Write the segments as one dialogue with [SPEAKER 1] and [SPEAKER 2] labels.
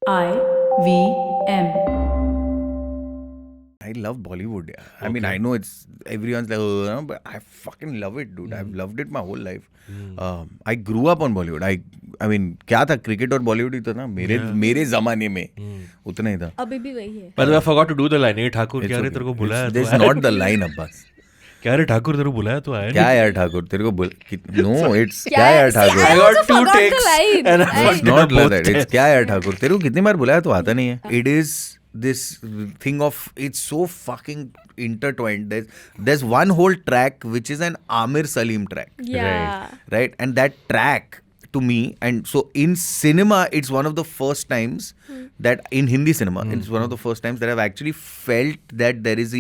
[SPEAKER 1] IVM.
[SPEAKER 2] I love Bollywood. Yeah. I mean, I know it's everyone's like, oh, but I fucking love it, dude. I've loved it my whole life. I grew up on Bollywood. I mean, क्या था cricket और बॉलीवुड ही था ना मेरे जमाने में उतना ही था.
[SPEAKER 3] अभी भी वही है.
[SPEAKER 4] By the way, I forgot to do the line. Hey Thakur क्या रे तेरे को बुलाया तो
[SPEAKER 2] This is not the line, Abbas.
[SPEAKER 4] क्या रे ठाकुर तेरे को बुलाया तो आया
[SPEAKER 2] क्या यार ठाकुर तेरे को no, it's क्या यार Thakur.
[SPEAKER 3] I also forgot the line.
[SPEAKER 2] It's not like that. It's क्या यार ठाकुर तेरे को कितनी बार बुलाया तो आता नहीं है. It is this thing of it's so fucking intertwined. There's one whole track which is an Aamir Salim track.
[SPEAKER 3] Yeah.
[SPEAKER 2] Right? And that track to me, and so in cinema, it's one of the first times that in Hindi cinema, it's one of the first times that I've actually felt that there is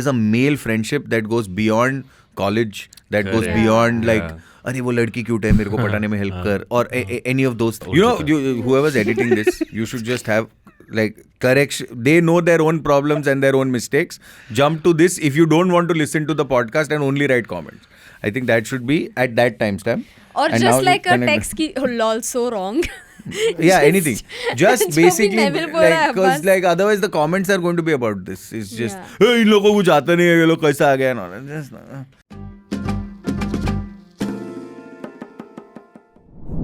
[SPEAKER 2] a male friendship that goes beyond college, that goes beyond like, अरे वो लड़की cute है मेरे को पटाने में help कर, or any of those. You know, whoever's editing this, you should just have like correction. They know their own problems and their own mistakes. Jump to this if you don't want to listen to the podcast and only write comments. I think that should be at that timestamp.
[SPEAKER 3] Or
[SPEAKER 2] And
[SPEAKER 3] just
[SPEAKER 2] now
[SPEAKER 3] like
[SPEAKER 2] you
[SPEAKER 3] a
[SPEAKER 2] can-
[SPEAKER 3] text ki lol so wrong.
[SPEAKER 2] Yeah, anything. Just
[SPEAKER 3] जो भी
[SPEAKER 2] basically,
[SPEAKER 3] Neville बोला है,
[SPEAKER 2] because
[SPEAKER 3] बस.
[SPEAKER 2] like otherwise the comments are going to be about this. It's just,
[SPEAKER 3] Yeah.
[SPEAKER 2] hey, इन लोगों को कुछ आता नहीं है, ये लोग कैसा आ गया ना.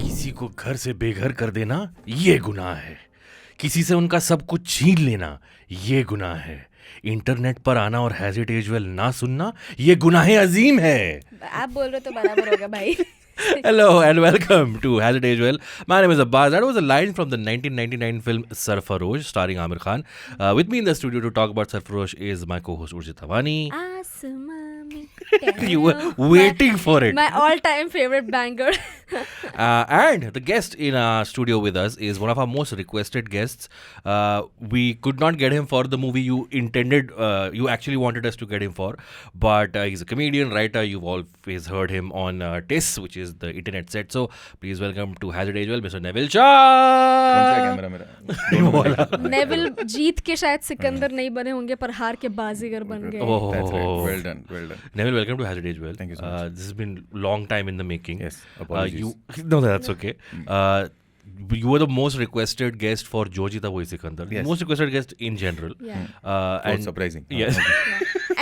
[SPEAKER 4] किसी को घर से बेघर कर देना ये गुनाह है. किसी से उनका सब कुछ छीन लेना ये गुनाह है. इंटरनेट पर आना और हैज इट एज वेल ना सुनना ये गुनाह अजीम है.
[SPEAKER 3] आप बोल रहे हो तो बराबर होगा भाई.
[SPEAKER 4] Hello and welcome to Has It Aged Well. My name is Abbas. That was a line from the 1999 film Sarfarosh starring Aamir Khan. With me in the studio to talk about Sarfarosh is my co-host Urjit Thawani.
[SPEAKER 3] आसमां में
[SPEAKER 4] You were waiting for it.
[SPEAKER 3] My all-time favorite banger.
[SPEAKER 4] And the guest in our studio with us is one of our most requested guests. We could not get him for the movie you intended, you actually wanted us to get him for. But he's a comedian, writer. You've always heard him on TIS, which is the internet set. So please welcome to Has It Aged Well, Mr. Neville Shah.
[SPEAKER 2] कौन सा camera मेरा?
[SPEAKER 3] Neville जीत के शायद सिकंदर नहीं बने होंगे पर हार के बाजीगर बन गए.
[SPEAKER 4] Oh,
[SPEAKER 2] That's right. Well done. Well done.
[SPEAKER 4] Neville, welcome to Has It Aged Well.
[SPEAKER 2] Thank you so much.
[SPEAKER 4] This has been long time in the making.
[SPEAKER 2] Yes, apologies.
[SPEAKER 4] No, that's okay. You were the most requested guest for Jo Jeeta Wohi Sikandar.
[SPEAKER 2] Yes.
[SPEAKER 4] Most requested guest in general.
[SPEAKER 3] Yeah.
[SPEAKER 4] And
[SPEAKER 2] surprising.
[SPEAKER 4] Yes.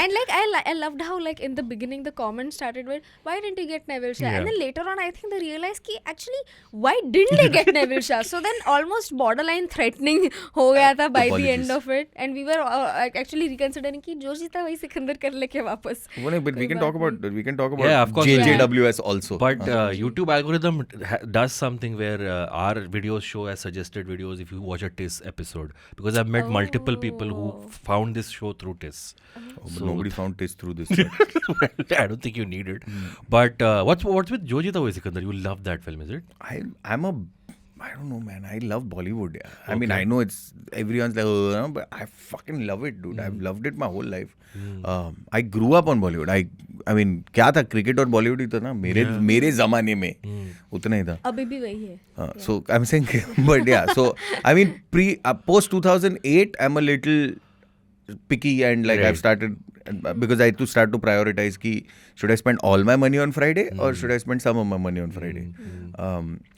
[SPEAKER 3] And like I loved how like in the beginning the comments started with why didn't he get Neville Shah,
[SPEAKER 4] Yeah.
[SPEAKER 3] and then later on I think they realized कि actually why didn't they get Neville Shah, so then almost borderline threatening हो गया था by the end
[SPEAKER 2] Apologies.
[SPEAKER 3] of it, and we were actually reconsidering कि जो जीता वही सिकंदर कर लेके वापस.
[SPEAKER 2] Well, but we
[SPEAKER 3] कोई
[SPEAKER 2] can
[SPEAKER 3] बात
[SPEAKER 2] talk about
[SPEAKER 4] Yeah, of course.
[SPEAKER 2] JJWS also.
[SPEAKER 4] But YouTube algorithm does something where our videos show as suggested videos if you watch a TIS episode. Because I've met multiple people who found this show through TIS.
[SPEAKER 2] But nobody found taste through this.
[SPEAKER 4] I don't think you need it. But what's with Jo Jeeta Wohi Sikandar? You love that film, is it?
[SPEAKER 2] I don't know, man. I love Bollywood. Yeah. I mean, I know it's everyone's like, oh, but I fucking love it, dude. I've loved it my whole life. I grew up on Bollywood. I mean, क्या था cricket और बॉलीवुड ही था ना मेरे जमाने में उतना ही था.
[SPEAKER 3] अभी भी वही है.
[SPEAKER 2] So I'm saying, but yeah. So I mean, post 2008, I'm a little picky and like I've started because I had to start to prioritize ki should I spend all my money on Friday or should I spend some of my money on Friday.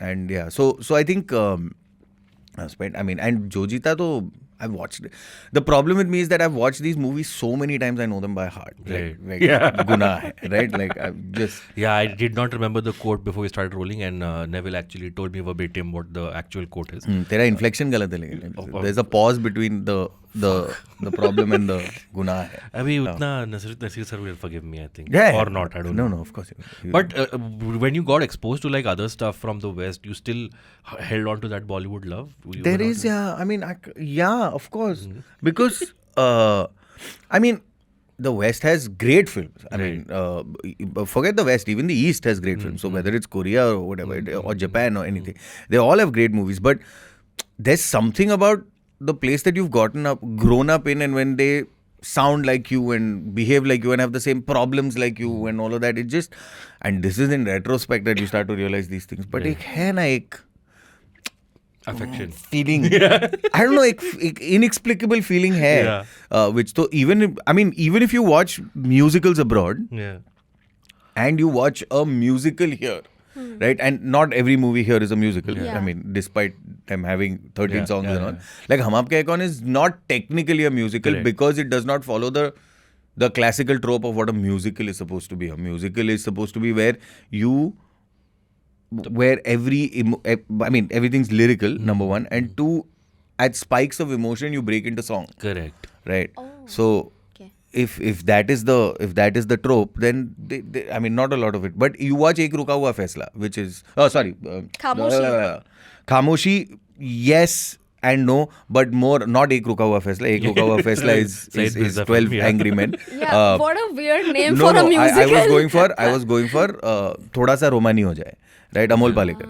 [SPEAKER 2] And yeah, so I think I spent, I mean, and Jo Jeeta to I've watched it. The problem with me is that I've watched these movies so many times I know them by heart. Like Gunah hai, right? Like I've just
[SPEAKER 4] Yeah, I did not remember the quote before we started rolling, and Neville actually told me verbatim what the actual quote is.
[SPEAKER 2] तेरा inflection गलत है लेकिन there's a pause between the problem and the Gunah hai.
[SPEAKER 4] Abhi utna Naseeruddin sir will forgive me, I think.
[SPEAKER 2] Yeah.
[SPEAKER 4] Or not, I don't know.
[SPEAKER 2] No, of course.
[SPEAKER 4] But when you got exposed to like other stuff from the West, you still held on to that Bollywood love? You
[SPEAKER 2] There
[SPEAKER 4] were not-
[SPEAKER 2] is, yeah. I mean, yeah, of course. Because, I mean, the West has great films. I mean, forget the West, even the East has great films. So whether it's Korea or whatever, or Japan or anything, they all have great movies. But there's something about the place that you've grown up in, and when they sound like you and behave like you and have the same problems like you and all of that, it just, and this is in retrospect that you start to realize these things. But ek hai na ek
[SPEAKER 4] affection.
[SPEAKER 2] feeling, I don't know, एक inexplicable feeling है, which तो even even if you watch musicals abroad
[SPEAKER 4] Yeah.
[SPEAKER 2] and you watch a musical here, right? And not every movie here is a musical.
[SPEAKER 3] Yeah.
[SPEAKER 2] I mean, despite them having 13
[SPEAKER 4] Yeah,
[SPEAKER 2] songs
[SPEAKER 4] yeah,
[SPEAKER 2] and all.
[SPEAKER 4] yeah.
[SPEAKER 2] Like Hum Aapke Hai Kaun is not technically a musical
[SPEAKER 4] Correct.
[SPEAKER 2] because it does not follow the classical trope of what a musical is supposed to be. A musical is supposed to be where everything's lyrical, number one, and two, at spikes of emotion, you break into song,
[SPEAKER 4] Correct.
[SPEAKER 2] right?
[SPEAKER 3] Oh.
[SPEAKER 2] So
[SPEAKER 3] Okay.
[SPEAKER 2] if that is the trope, then I mean, not a lot of it. But you watch Ek Ruka Hua Faisla, which is
[SPEAKER 3] Khamoshi.
[SPEAKER 2] Khamoshi, yes and no, but more not Ek Ruka Hua Faisla. Ek Ruka Hua Faisla is
[SPEAKER 4] Said Mirza
[SPEAKER 2] 12
[SPEAKER 4] film, yeah.
[SPEAKER 2] Angry Men.
[SPEAKER 3] Yeah, what a weird name
[SPEAKER 2] No,
[SPEAKER 3] for a musical.
[SPEAKER 2] I was going for thoda sa romani ho jaye, right? Amol Palekar.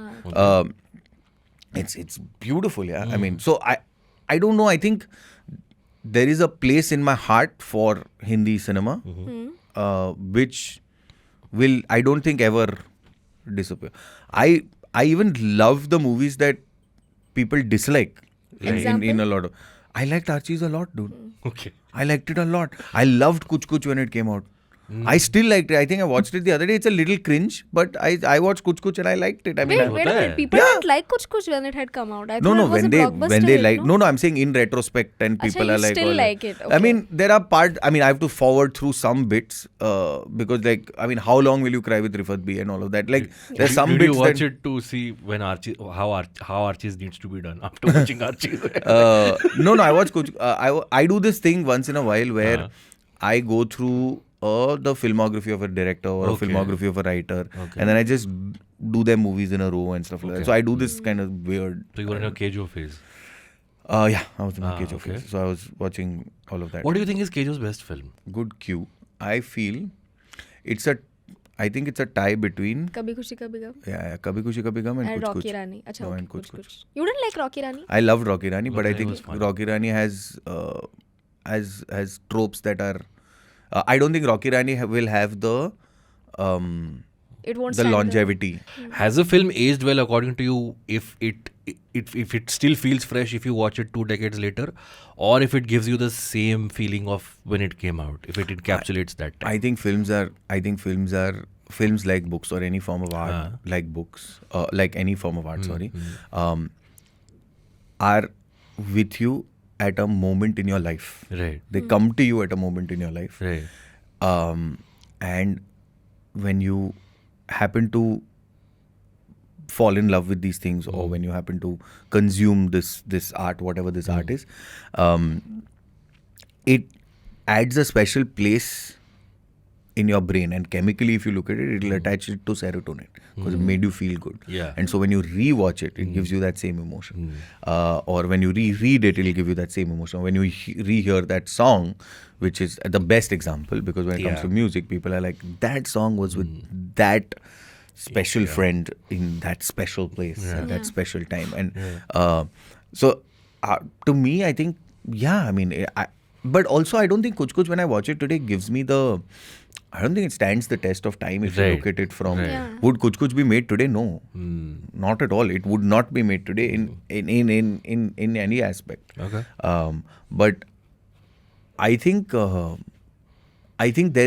[SPEAKER 2] It's beautiful, yeah. I mean, so I don't know. I think there is a place in my heart for Hindi cinema, which I don't think ever disappear. I even love the movies that people dislike in a lot of. I liked Archie's a lot, dude.
[SPEAKER 4] Okay.
[SPEAKER 2] I liked it a lot. I loved Kuch Kuch when it came out. I still liked it. I think I watched it the other day. It's a little cringe, but I watched Kuch Kuch and I liked it. I mean,
[SPEAKER 3] Wait a minute. People
[SPEAKER 2] Yeah.
[SPEAKER 3] didn't like Kuch Kuch when it had come out. I
[SPEAKER 2] no,
[SPEAKER 3] thought it was
[SPEAKER 2] when
[SPEAKER 3] a
[SPEAKER 2] they
[SPEAKER 3] blockbuster hit,
[SPEAKER 2] like
[SPEAKER 3] no?
[SPEAKER 2] no, I'm saying in retrospect, and people
[SPEAKER 3] you
[SPEAKER 2] are like,
[SPEAKER 3] still
[SPEAKER 2] oh,
[SPEAKER 3] like it,
[SPEAKER 2] I
[SPEAKER 3] okay.
[SPEAKER 2] mean, there are parts. I mean, I have to forward through some bits because, like, I mean, how long will you cry with Rifat B and all of that? Like, there's some
[SPEAKER 4] Did
[SPEAKER 2] bits
[SPEAKER 4] you watch
[SPEAKER 2] that,
[SPEAKER 4] it to see when how Archie's needs to be done after watching Archie's?
[SPEAKER 2] no, I watch Kuch. I do this thing once in a while where I go through the filmography of a director or a filmography of a writer, and then I just do their movies in a row and stuff like that. So I do this kind of weird.
[SPEAKER 4] So you were in a Kejo phase.
[SPEAKER 2] Yeah, I was in a Kejo
[SPEAKER 4] okay.
[SPEAKER 2] phase. So I was watching all of that.
[SPEAKER 4] What do you think is Kejo's best film?
[SPEAKER 2] Good cue. I feel I think it's a tie between
[SPEAKER 3] Kabhi Khushi Kabhi Gum
[SPEAKER 2] Kabhi Khushi Kabhi Gum and
[SPEAKER 3] and
[SPEAKER 2] Kuch
[SPEAKER 3] Rocky
[SPEAKER 2] Kuch.
[SPEAKER 3] Rani. Acha,
[SPEAKER 2] No,
[SPEAKER 3] okay,
[SPEAKER 2] and
[SPEAKER 3] Kuch
[SPEAKER 2] Kuch
[SPEAKER 3] Kuch. You didn't like Rocky Rani?
[SPEAKER 2] I loved Rocky Rani, but I
[SPEAKER 4] Rocky Rani
[SPEAKER 2] think
[SPEAKER 4] was fun.
[SPEAKER 2] Rocky Rani has tropes that are. I don't think Rocky Rani will have the
[SPEAKER 3] It won't
[SPEAKER 2] the
[SPEAKER 3] stand
[SPEAKER 2] longevity.
[SPEAKER 4] Has a film aged well according to you if it still feels fresh if you watch it 2 decades later, or if it gives you the same feeling of when it came out, if it encapsulates that time?
[SPEAKER 2] I think films like books or any form of art like books, like any form of art, are with you at a moment in your life.
[SPEAKER 4] Right.
[SPEAKER 2] They come to you at a moment in your life.
[SPEAKER 4] Right.
[SPEAKER 2] And when you happen to fall in love with these things, or when you happen to consume this art, whatever this art is, it adds a special place in your brain, and chemically, if you look at it, it'll attach it to serotonin because it made you feel good.
[SPEAKER 4] Yeah.
[SPEAKER 2] And so when you re-watch it, it gives you that same emotion. Or when you reread it, it'll give you that same emotion. When you re-hear that song, which is the best example, because when it comes to music, people are like, that song was with that special friend in that special place at that special time. And so to me, I think, but also I don't think Kuch Kuch, when I watch it today, gives me I don't think it stands the test of time if you look at it from, would Kuch Kuch be made today? No, not at all. It would not be made today in any aspect.
[SPEAKER 4] Okay.
[SPEAKER 2] But I think there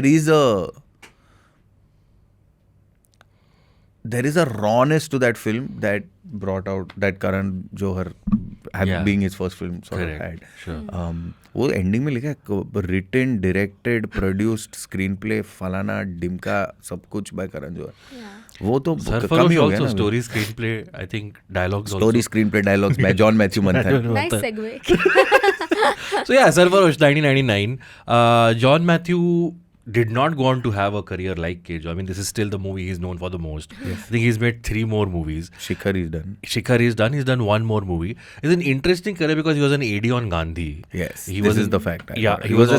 [SPEAKER 2] is a rawness to that film that brought out that Karan Johar being his first film sort of had.
[SPEAKER 4] Sure.
[SPEAKER 2] वो ending में लिखा है written, directed, produced, screenplay, फलाना डिमका सब कुछ by Karan Johar. वो तो कम ही हो गया ना.
[SPEAKER 4] Story, screenplay, I think dialogues also.
[SPEAKER 2] Story, screenplay, dialogues by John Matthew Matthan.
[SPEAKER 3] Nice segue.
[SPEAKER 4] So yeah, Sarfarosh, 1999. John Matthew did not go on to have a career like Kejo. I mean, this is still the movie he's known for the most. I think he's made 3 more movies.
[SPEAKER 2] Shikhar is done.
[SPEAKER 4] Shikhar is done. He's done 1 more movie. It's an interesting career because he was an AD on Gandhi.
[SPEAKER 2] Yes,
[SPEAKER 4] This
[SPEAKER 2] is the fact.
[SPEAKER 4] Yeah,
[SPEAKER 2] he was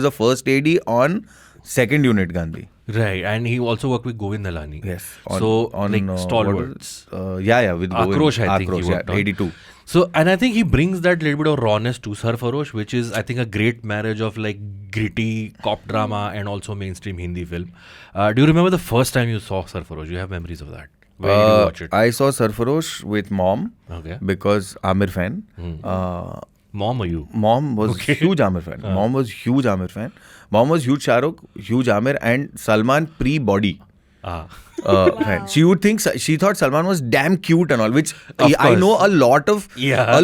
[SPEAKER 2] a first AD on second unit Gandhi.
[SPEAKER 4] Right, and he also worked with Govind Nalani.
[SPEAKER 2] Yes.
[SPEAKER 4] On Stalwarts.
[SPEAKER 2] With
[SPEAKER 4] Akrosh, I think he
[SPEAKER 2] Akrosh,
[SPEAKER 4] worked on.
[SPEAKER 2] 82.
[SPEAKER 4] So, and I think he brings that little bit of rawness to Sarfarosh, which is, I think, a great marriage of like gritty cop drama and also mainstream Hindi film. Do you remember the first time you saw Sarfarosh? Do you have memories of that? Where did you watch it?
[SPEAKER 2] I saw Sarfarosh with mom because Aamir fan.
[SPEAKER 4] Mom or you?
[SPEAKER 2] Mom was huge Aamir fan. Mom was huge Shah Rukh, huge Aamir, and Salman pre-body. Fan. She thought Salman was damn cute and all, which
[SPEAKER 4] Of
[SPEAKER 2] I
[SPEAKER 4] course.
[SPEAKER 2] know a lot of
[SPEAKER 4] Yeah.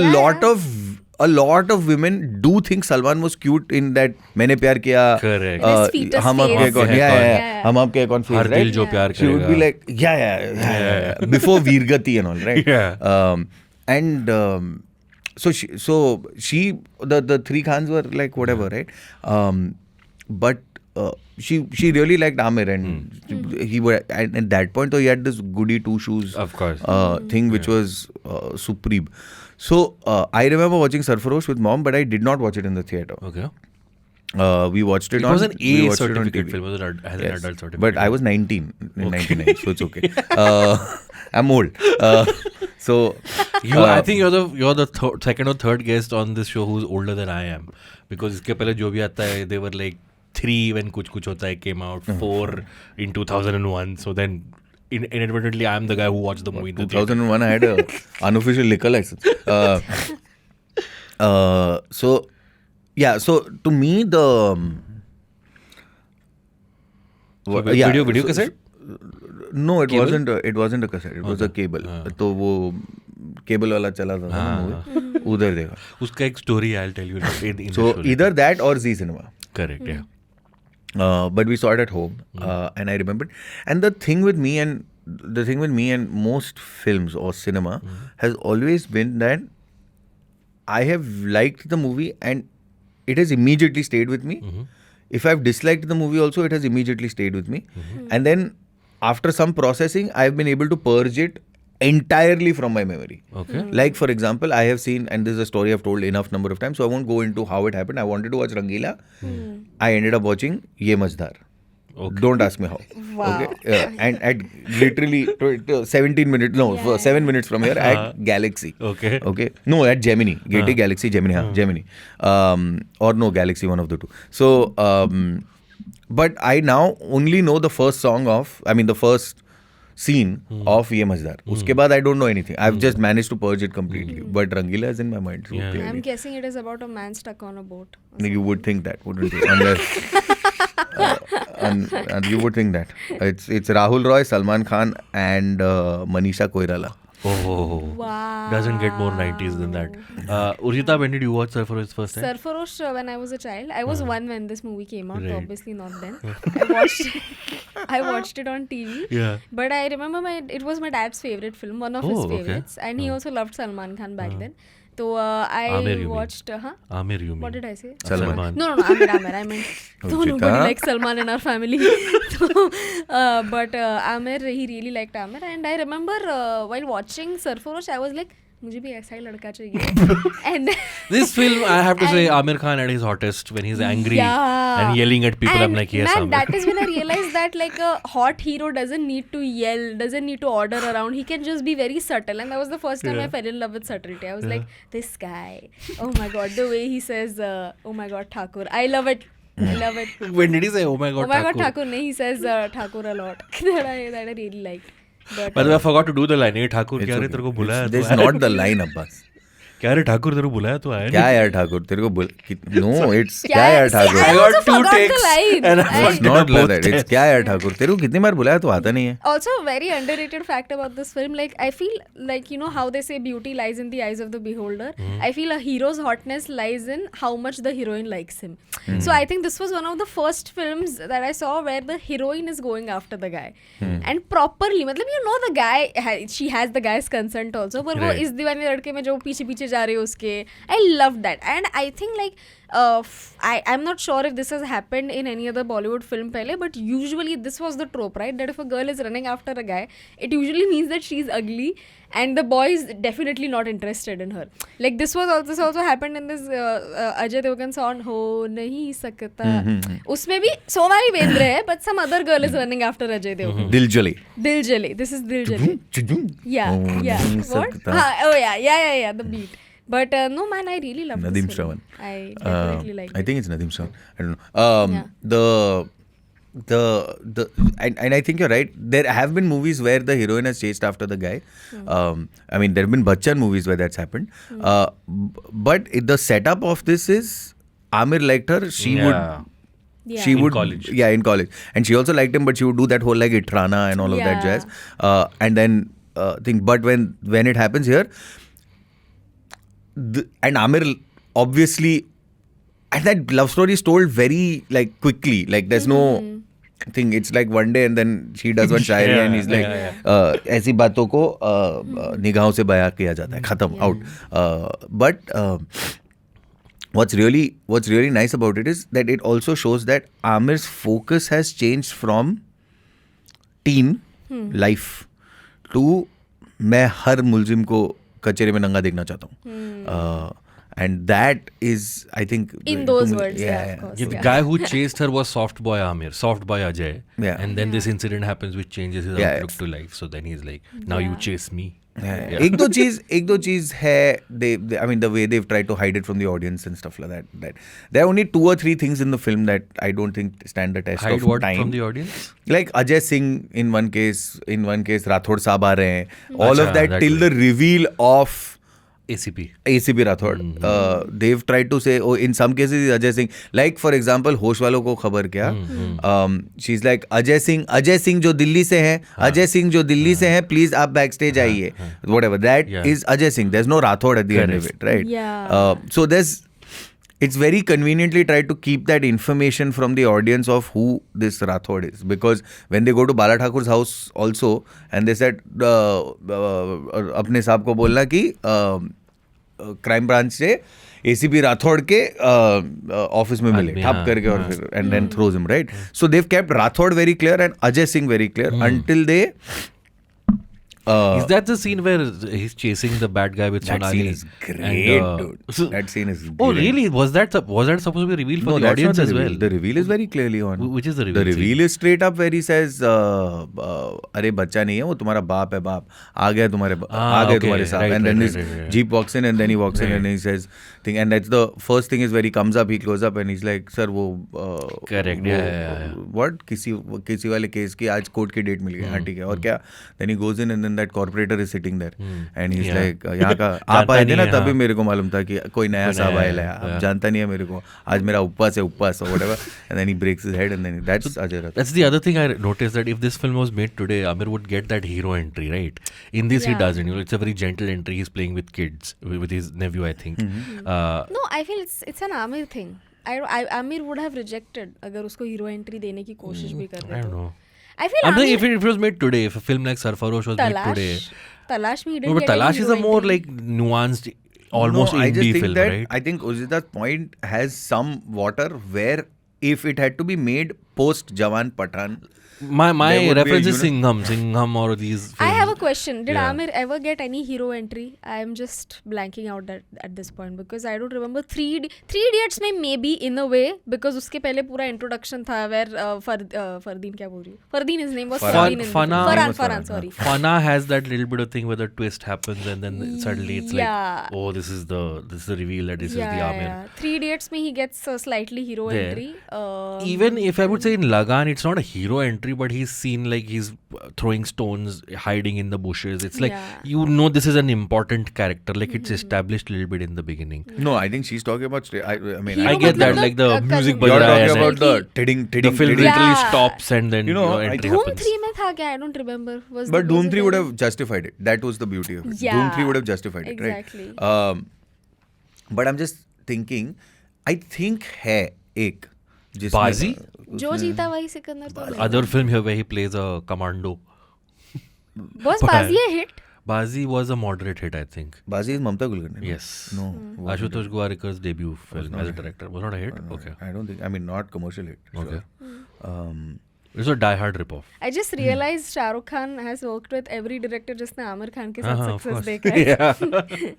[SPEAKER 2] a lot of women do think Salman was cute in that Maine Pyar Kiya.
[SPEAKER 4] Correct.
[SPEAKER 3] His fetus
[SPEAKER 2] Hum
[SPEAKER 3] face.
[SPEAKER 2] Aapke kaun,
[SPEAKER 3] Yeah.
[SPEAKER 2] Hum Aapke kaun face,
[SPEAKER 4] Har
[SPEAKER 2] right?
[SPEAKER 4] dil jo pyar
[SPEAKER 2] She would be
[SPEAKER 4] karega.
[SPEAKER 2] like, yeah. Before Veergati and all, right?
[SPEAKER 4] Yeah.
[SPEAKER 2] So she, the three Khans were like whatever, right? But she really liked Aamir, and he were at that point. So he had this goody two shoes,
[SPEAKER 4] Of course.
[SPEAKER 2] thing, which was superb. So I remember watching Sarfarosh with mom, but I did not watch it in the theater.
[SPEAKER 4] Okay.
[SPEAKER 2] We watched it
[SPEAKER 4] It
[SPEAKER 2] on.
[SPEAKER 4] was an
[SPEAKER 2] we
[SPEAKER 4] A
[SPEAKER 2] watched it on
[SPEAKER 4] certificate
[SPEAKER 2] TV.
[SPEAKER 4] film. It was an
[SPEAKER 2] Yes.
[SPEAKER 4] adult certificate.
[SPEAKER 2] But I was 19 in 99, so it's okay. I'm old. So
[SPEAKER 4] I think you're the second or third guest on this show who's older than I am, because इसके पहले जो भी आता है, they were like 3 when कुछ कुछ होता है came out, 4 in 2001. So then inadvertently I'm the guy who watched the movie in the theater.
[SPEAKER 2] 2001, I had a unofficial liquor license. So yeah, so to me the
[SPEAKER 4] Video cassette?
[SPEAKER 2] No, it
[SPEAKER 4] Cable?
[SPEAKER 2] wasn't a cassette. It was a cable. तो वो cable वाला चला था ना movie, उधर देखा.
[SPEAKER 4] उसका एक story I'll tell you in the
[SPEAKER 2] So
[SPEAKER 4] story.
[SPEAKER 2] either that or Z Cinema.
[SPEAKER 4] Correct, yeah.
[SPEAKER 2] But we saw it at home, and I remembered. And the thing with me and most films or cinema has always been that I have liked the movie and it has immediately stayed with me. If I've disliked the movie also, it has immediately stayed with me. And then after some processing, I've been able to purge it entirely from my memory.
[SPEAKER 4] Okay.
[SPEAKER 2] Like, for example, I have seen, and this is a story I've told enough number of times, so I won't go into how it happened. I wanted to watch Rangila. I ended up watching Ye Mazdar.
[SPEAKER 4] Okay.
[SPEAKER 2] Don't ask me how.
[SPEAKER 3] Wow.
[SPEAKER 2] Okay. And at literally 17 minutes, no, 7 minutes from here at Galaxy.
[SPEAKER 4] Okay.
[SPEAKER 2] Okay. No, at Gemini. Gateway Galaxy, Gemini. Gemini. Or no, Galaxy, one of the two. So, but I now only know the first scene of Ye Mazdar. Uske baad I don't know anything. I've just managed to purge it completely. But Rangila is in my mind. So clearly.
[SPEAKER 3] I'm guessing it is about a man stuck on a boat.
[SPEAKER 2] You would think that, wouldn't you? Unless, and you would think that. It's Rahul Roy, Salman Khan and Manisha Koirala.
[SPEAKER 4] Oh.
[SPEAKER 3] Wow.
[SPEAKER 4] Doesn't get more 90s than that. Urjita, when did you watch Sarfarosh first time?
[SPEAKER 3] Sarfarosh, when I was a child. I was 1 when this movie came out,
[SPEAKER 4] Right.
[SPEAKER 3] obviously not then. I watched it on TV.
[SPEAKER 4] Yeah.
[SPEAKER 3] But I remember it was my dad's favorite film, one of
[SPEAKER 4] Oh,
[SPEAKER 3] his
[SPEAKER 4] okay.
[SPEAKER 3] favorites. And he also loved Salman Khan back then. So
[SPEAKER 4] Aamir,
[SPEAKER 3] I
[SPEAKER 4] you
[SPEAKER 3] watched...
[SPEAKER 4] Aamir, you mean?
[SPEAKER 3] What did I say?
[SPEAKER 2] Salman.
[SPEAKER 3] No, Aamir. I meant... So
[SPEAKER 2] Urjita.
[SPEAKER 3] nobody likes Salman in our family. But Aamir, he really liked Aamir. And I remember while watching Sarfarosh, I was like, मुझे भी ऐसा ही लड़का चाहिए. And
[SPEAKER 4] This film, I have to say, Aamir Khan at his hottest when he's angry and yelling at people. I'm like, yes,
[SPEAKER 3] man,
[SPEAKER 4] Aamir.
[SPEAKER 3] that is when I realized that like a hot hero doesn't need to yell, doesn't need to order around. He can just be very subtle. And that was the first time I fell in love with subtlety. I was like, this guy, oh my god, the way he says, oh my god, Thakur. I love it. I love it.
[SPEAKER 4] When did he say, oh my god,
[SPEAKER 3] Oh my god,
[SPEAKER 4] Thakur?
[SPEAKER 3] Thakur. He says Thakur a lot. that I really liked. But
[SPEAKER 4] By the way, I forgot to do the line. Hey, Thakur,
[SPEAKER 2] It's
[SPEAKER 4] क्या रे
[SPEAKER 2] okay.
[SPEAKER 4] तेरे को बुलाया
[SPEAKER 2] This
[SPEAKER 4] तो
[SPEAKER 2] is not the line, Abbas.
[SPEAKER 4] क्या रे ठाकुर तेरे को बुलाया तो आया
[SPEAKER 2] क्या
[SPEAKER 4] नहीं.
[SPEAKER 2] यार ठाकुर तेरे को no, it's
[SPEAKER 3] क्या
[SPEAKER 2] क्या यार
[SPEAKER 3] See, I
[SPEAKER 2] Thakur.
[SPEAKER 4] I got
[SPEAKER 3] also
[SPEAKER 4] two
[SPEAKER 3] forgot the
[SPEAKER 4] takes
[SPEAKER 3] line.
[SPEAKER 4] and I
[SPEAKER 3] I-
[SPEAKER 4] fucked
[SPEAKER 2] It's
[SPEAKER 4] it up
[SPEAKER 2] not like
[SPEAKER 4] both
[SPEAKER 2] that. It's
[SPEAKER 4] times.
[SPEAKER 2] क्या यार ठाकुर तेरे को कितनी बार बुलाया तो आता नहीं है.
[SPEAKER 3] Also, a very underrated fact about this film, like I feel like, you know how they say beauty lies in the eyes of the beholder. I feel a hero's hotness lies in how much the heroine likes him. So I think this was one of the first films that I saw where the heroine is going after the guy and properly. मतलब you know the guy, she has the guy's consent also. पर वो
[SPEAKER 4] Right.
[SPEAKER 3] इस दीवाने लड़के में जो पीछे पीछे जा रहे हो उसके, I loved that. And I think like I'm not sure if this has happened in any other Bollywood film pehle, but usually this was the trope, right? That if a girl is running after a guy, it usually means that she's ugly and the boy is definitely not interested in her. Like this also happened in this Ajay Devgan song Ho Nahi Sakta. Usme bhi Sonali Bendre hai, but some other girl is running after Ajay Devgan.
[SPEAKER 2] दिल जले.
[SPEAKER 3] Dil Jale. This is Dil Jale. Yeah. What?
[SPEAKER 2] सकता.
[SPEAKER 3] Oh yeah. The beat. But no man, I really love
[SPEAKER 2] Nadeem
[SPEAKER 3] this film.
[SPEAKER 2] Shravan.
[SPEAKER 3] I definitely like
[SPEAKER 2] I
[SPEAKER 3] it.
[SPEAKER 2] think it's Nadeem Shravan. I don't know. The and I think you're right. There have been movies where the heroine has chased after the guy. I mean, there have been Bachchan movies where that's happened. But the setup of this is Aamir liked her. She would
[SPEAKER 3] Yeah.
[SPEAKER 2] She
[SPEAKER 4] In
[SPEAKER 2] would,
[SPEAKER 4] college.
[SPEAKER 2] yeah, in college, and she also liked him, but she would do that whole like Itrana and all of that
[SPEAKER 3] Yeah.
[SPEAKER 2] jazz, and then think. But when it happens here, and Aamir obviously, and that love story is told very like quickly. Like there's no thing. It's like one day and then she does one Shayari
[SPEAKER 4] Yeah,
[SPEAKER 2] and he's like, ऐसी बातों को निगाहों से बयां किया जाता है, खत्म, out. But what's really nice about it is that it also shows that Aamir's focus has changed from teen life to मैं हर मुलजिम को कचेरे में नंगा देखना चाहता हूँ. And that is, I think,
[SPEAKER 3] In those words, yeah, of course.
[SPEAKER 4] Yeah, the guy who chased her was soft boy Aamir, soft boy Ajay.
[SPEAKER 2] Yeah.
[SPEAKER 4] And then this incident happens which changes his
[SPEAKER 2] Yeah,
[SPEAKER 4] outlook to life. So then he's like, now you chase me.
[SPEAKER 2] एक दो चीज है, they I mean the way they've tried to hide it from the audience and stuff like that there are only 2 or 3 things in the film that I don't think stand the test
[SPEAKER 4] Hide
[SPEAKER 2] of
[SPEAKER 4] what
[SPEAKER 2] time
[SPEAKER 4] from the audience?
[SPEAKER 2] like Ajay Singh in one case Rathod साहब आ रहे हैं, all of that
[SPEAKER 4] that
[SPEAKER 2] till
[SPEAKER 4] way.
[SPEAKER 2] the reveal of
[SPEAKER 4] ACP.
[SPEAKER 2] Rathod. They've tried to say, oh, in some cases Ajay Singh, like for example होश वालों को खबर क्या, she's like Ajay Singh जो दिल्ली से हैं, Ajay Singh जो दिल्ली से हैं, please आप backstage आइए, whatever, that is Ajay Singh. There's no Rathod at the end of it, right?
[SPEAKER 3] Yeah.
[SPEAKER 2] So it's very conveniently tried to keep that information from the audience of who this Rathod is, because when they go to Bala Thakur's house also and they said अपने साहब को बोलना कि crime branch से ACP Rathore के office में मिले ठप करके और फिर and then throws him, right? So they've kept Rathod very clear and Ajay Singh very clear until they
[SPEAKER 4] Is that the scene where he's chasing the bad guy with
[SPEAKER 2] that
[SPEAKER 4] Sonali?
[SPEAKER 2] scene is great, dude. That scene is great.
[SPEAKER 4] Oh, really? Was that supposed to be revealed for
[SPEAKER 2] No,
[SPEAKER 4] the
[SPEAKER 2] that's
[SPEAKER 4] audience
[SPEAKER 2] not
[SPEAKER 4] as
[SPEAKER 2] the
[SPEAKER 4] well?
[SPEAKER 2] reveal. The reveal is very clearly on.
[SPEAKER 4] Which is the reveal?
[SPEAKER 2] The reveal is straight up where he says, अरे बच्चा नहीं है वो तुम्हारा बाप है बाप आ गया तुम्हारे
[SPEAKER 4] okay.
[SPEAKER 2] तुम्हारे साथ.
[SPEAKER 4] Right,
[SPEAKER 2] And then
[SPEAKER 4] right,
[SPEAKER 2] his
[SPEAKER 4] right.
[SPEAKER 2] jeep walks in and then he walks in and he says thing, and that's the first thing is where he comes up, he close up and he's like, sir वो
[SPEAKER 4] Correct. Yeah.
[SPEAKER 2] what किसी वाले case की आज court की date मिल गई, हाँ ठीक है और क्या. Then he goes in and then that corporator is sitting there and he's like यहाँ का आप आए थे ना तभी मेरे को मालूम था कि कोई नया साहब आया है, आप जानता नहीं है मेरे को, आज मेरा उपवास है उपवास or whatever, and then he breaks his head and then that's Ajay Rathod.
[SPEAKER 4] That's the other thing I noticed, that if this film was made today, Aamir would get that hero entry, right? In this he doesn't. You know, it's a very gentle entry. He's playing with kids, with his nephew, I think.
[SPEAKER 3] No, I feel it's an Aamir thing. Aamir would have rejected अगर उसको hero entry देने की कोशिश भी कर रहे.
[SPEAKER 4] I don't know.
[SPEAKER 3] I feel
[SPEAKER 4] I'm saying
[SPEAKER 3] Aamir,
[SPEAKER 4] if it was made today, if a film like Sarfarosh was made today.
[SPEAKER 3] Talash में he
[SPEAKER 4] No,
[SPEAKER 3] didn't
[SPEAKER 4] but
[SPEAKER 3] get any
[SPEAKER 4] Talash is
[SPEAKER 3] hero
[SPEAKER 4] a more
[SPEAKER 3] entry.
[SPEAKER 4] like nuanced, almost
[SPEAKER 2] No, I just
[SPEAKER 4] indie
[SPEAKER 2] think
[SPEAKER 4] film,
[SPEAKER 2] that
[SPEAKER 4] right?
[SPEAKER 2] I think Ujita's point has some water where if it had to be made post Jawan Pathan,
[SPEAKER 4] My
[SPEAKER 2] there would be a
[SPEAKER 4] reference is Singham or these films.
[SPEAKER 3] I have a question. Did
[SPEAKER 4] Yeah.
[SPEAKER 3] Aamir ever get any hero entry? I am just blanking out that at this point because I don't remember. Three Idiots में maybe in a way because उसके पहले पूरा introduction था where Fardeen क्या बोल रही हूँ? Fardeen, his name was Fardeen. Farhan, sorry.
[SPEAKER 4] Fana has that little bit of thing where the twist happens and then suddenly it's
[SPEAKER 3] Yeah.
[SPEAKER 4] like, oh, this is the reveal that this is the Aamir.
[SPEAKER 3] Yeah. Three Idiots में he gets a slightly hero
[SPEAKER 4] There.
[SPEAKER 3] entry.
[SPEAKER 4] Even if I would say in Lagan, it's not a hero entry, but he's seen like he's throwing stones, hiding in the bushes. It's like, you know, this is an important character. Like it's established a little bit in the beginning.
[SPEAKER 2] no, I think she's talking about. I mean,
[SPEAKER 3] Hero
[SPEAKER 4] I get that,
[SPEAKER 3] मतलब
[SPEAKER 4] like the music
[SPEAKER 2] you're
[SPEAKER 4] baj raha hai
[SPEAKER 2] talking
[SPEAKER 4] and
[SPEAKER 2] about the tidding.
[SPEAKER 4] the film literally
[SPEAKER 3] Yeah.
[SPEAKER 4] stops and then
[SPEAKER 2] You know,
[SPEAKER 4] your
[SPEAKER 2] I
[SPEAKER 4] entry
[SPEAKER 3] Dhoom
[SPEAKER 4] happens.
[SPEAKER 3] 3 में था क्या? I don't remember.
[SPEAKER 2] But Dhoom 3 would have justified it. That was the beauty of it.
[SPEAKER 3] Yeah.
[SPEAKER 2] Dhoom 3 would have justified it,
[SPEAKER 3] Exactly.
[SPEAKER 2] right? But I'm just thinking, I think है एक जिसमें
[SPEAKER 4] Bazi?
[SPEAKER 3] जो जीता वही सिकंदर तो नहीं.
[SPEAKER 4] Other film here where he plays a commando.
[SPEAKER 3] Was Bazi a hit?
[SPEAKER 4] Bazi was a moderate hit, I think.
[SPEAKER 2] Bazi is Mamta Kulkarni.
[SPEAKER 4] Yes.
[SPEAKER 2] No.
[SPEAKER 4] Ashutosh Gowarkar's debut film as a director. Was not a hit? Okay.
[SPEAKER 2] I don't think. I mean, not commercial hit.
[SPEAKER 4] Okay.
[SPEAKER 2] Sure.
[SPEAKER 4] It's a die-hard rip-off.
[SPEAKER 3] I just realized Shah Rukh Khan has worked with every director जिसने आमिर खान के साथ
[SPEAKER 4] of
[SPEAKER 3] success
[SPEAKER 4] course.
[SPEAKER 3] देखा है.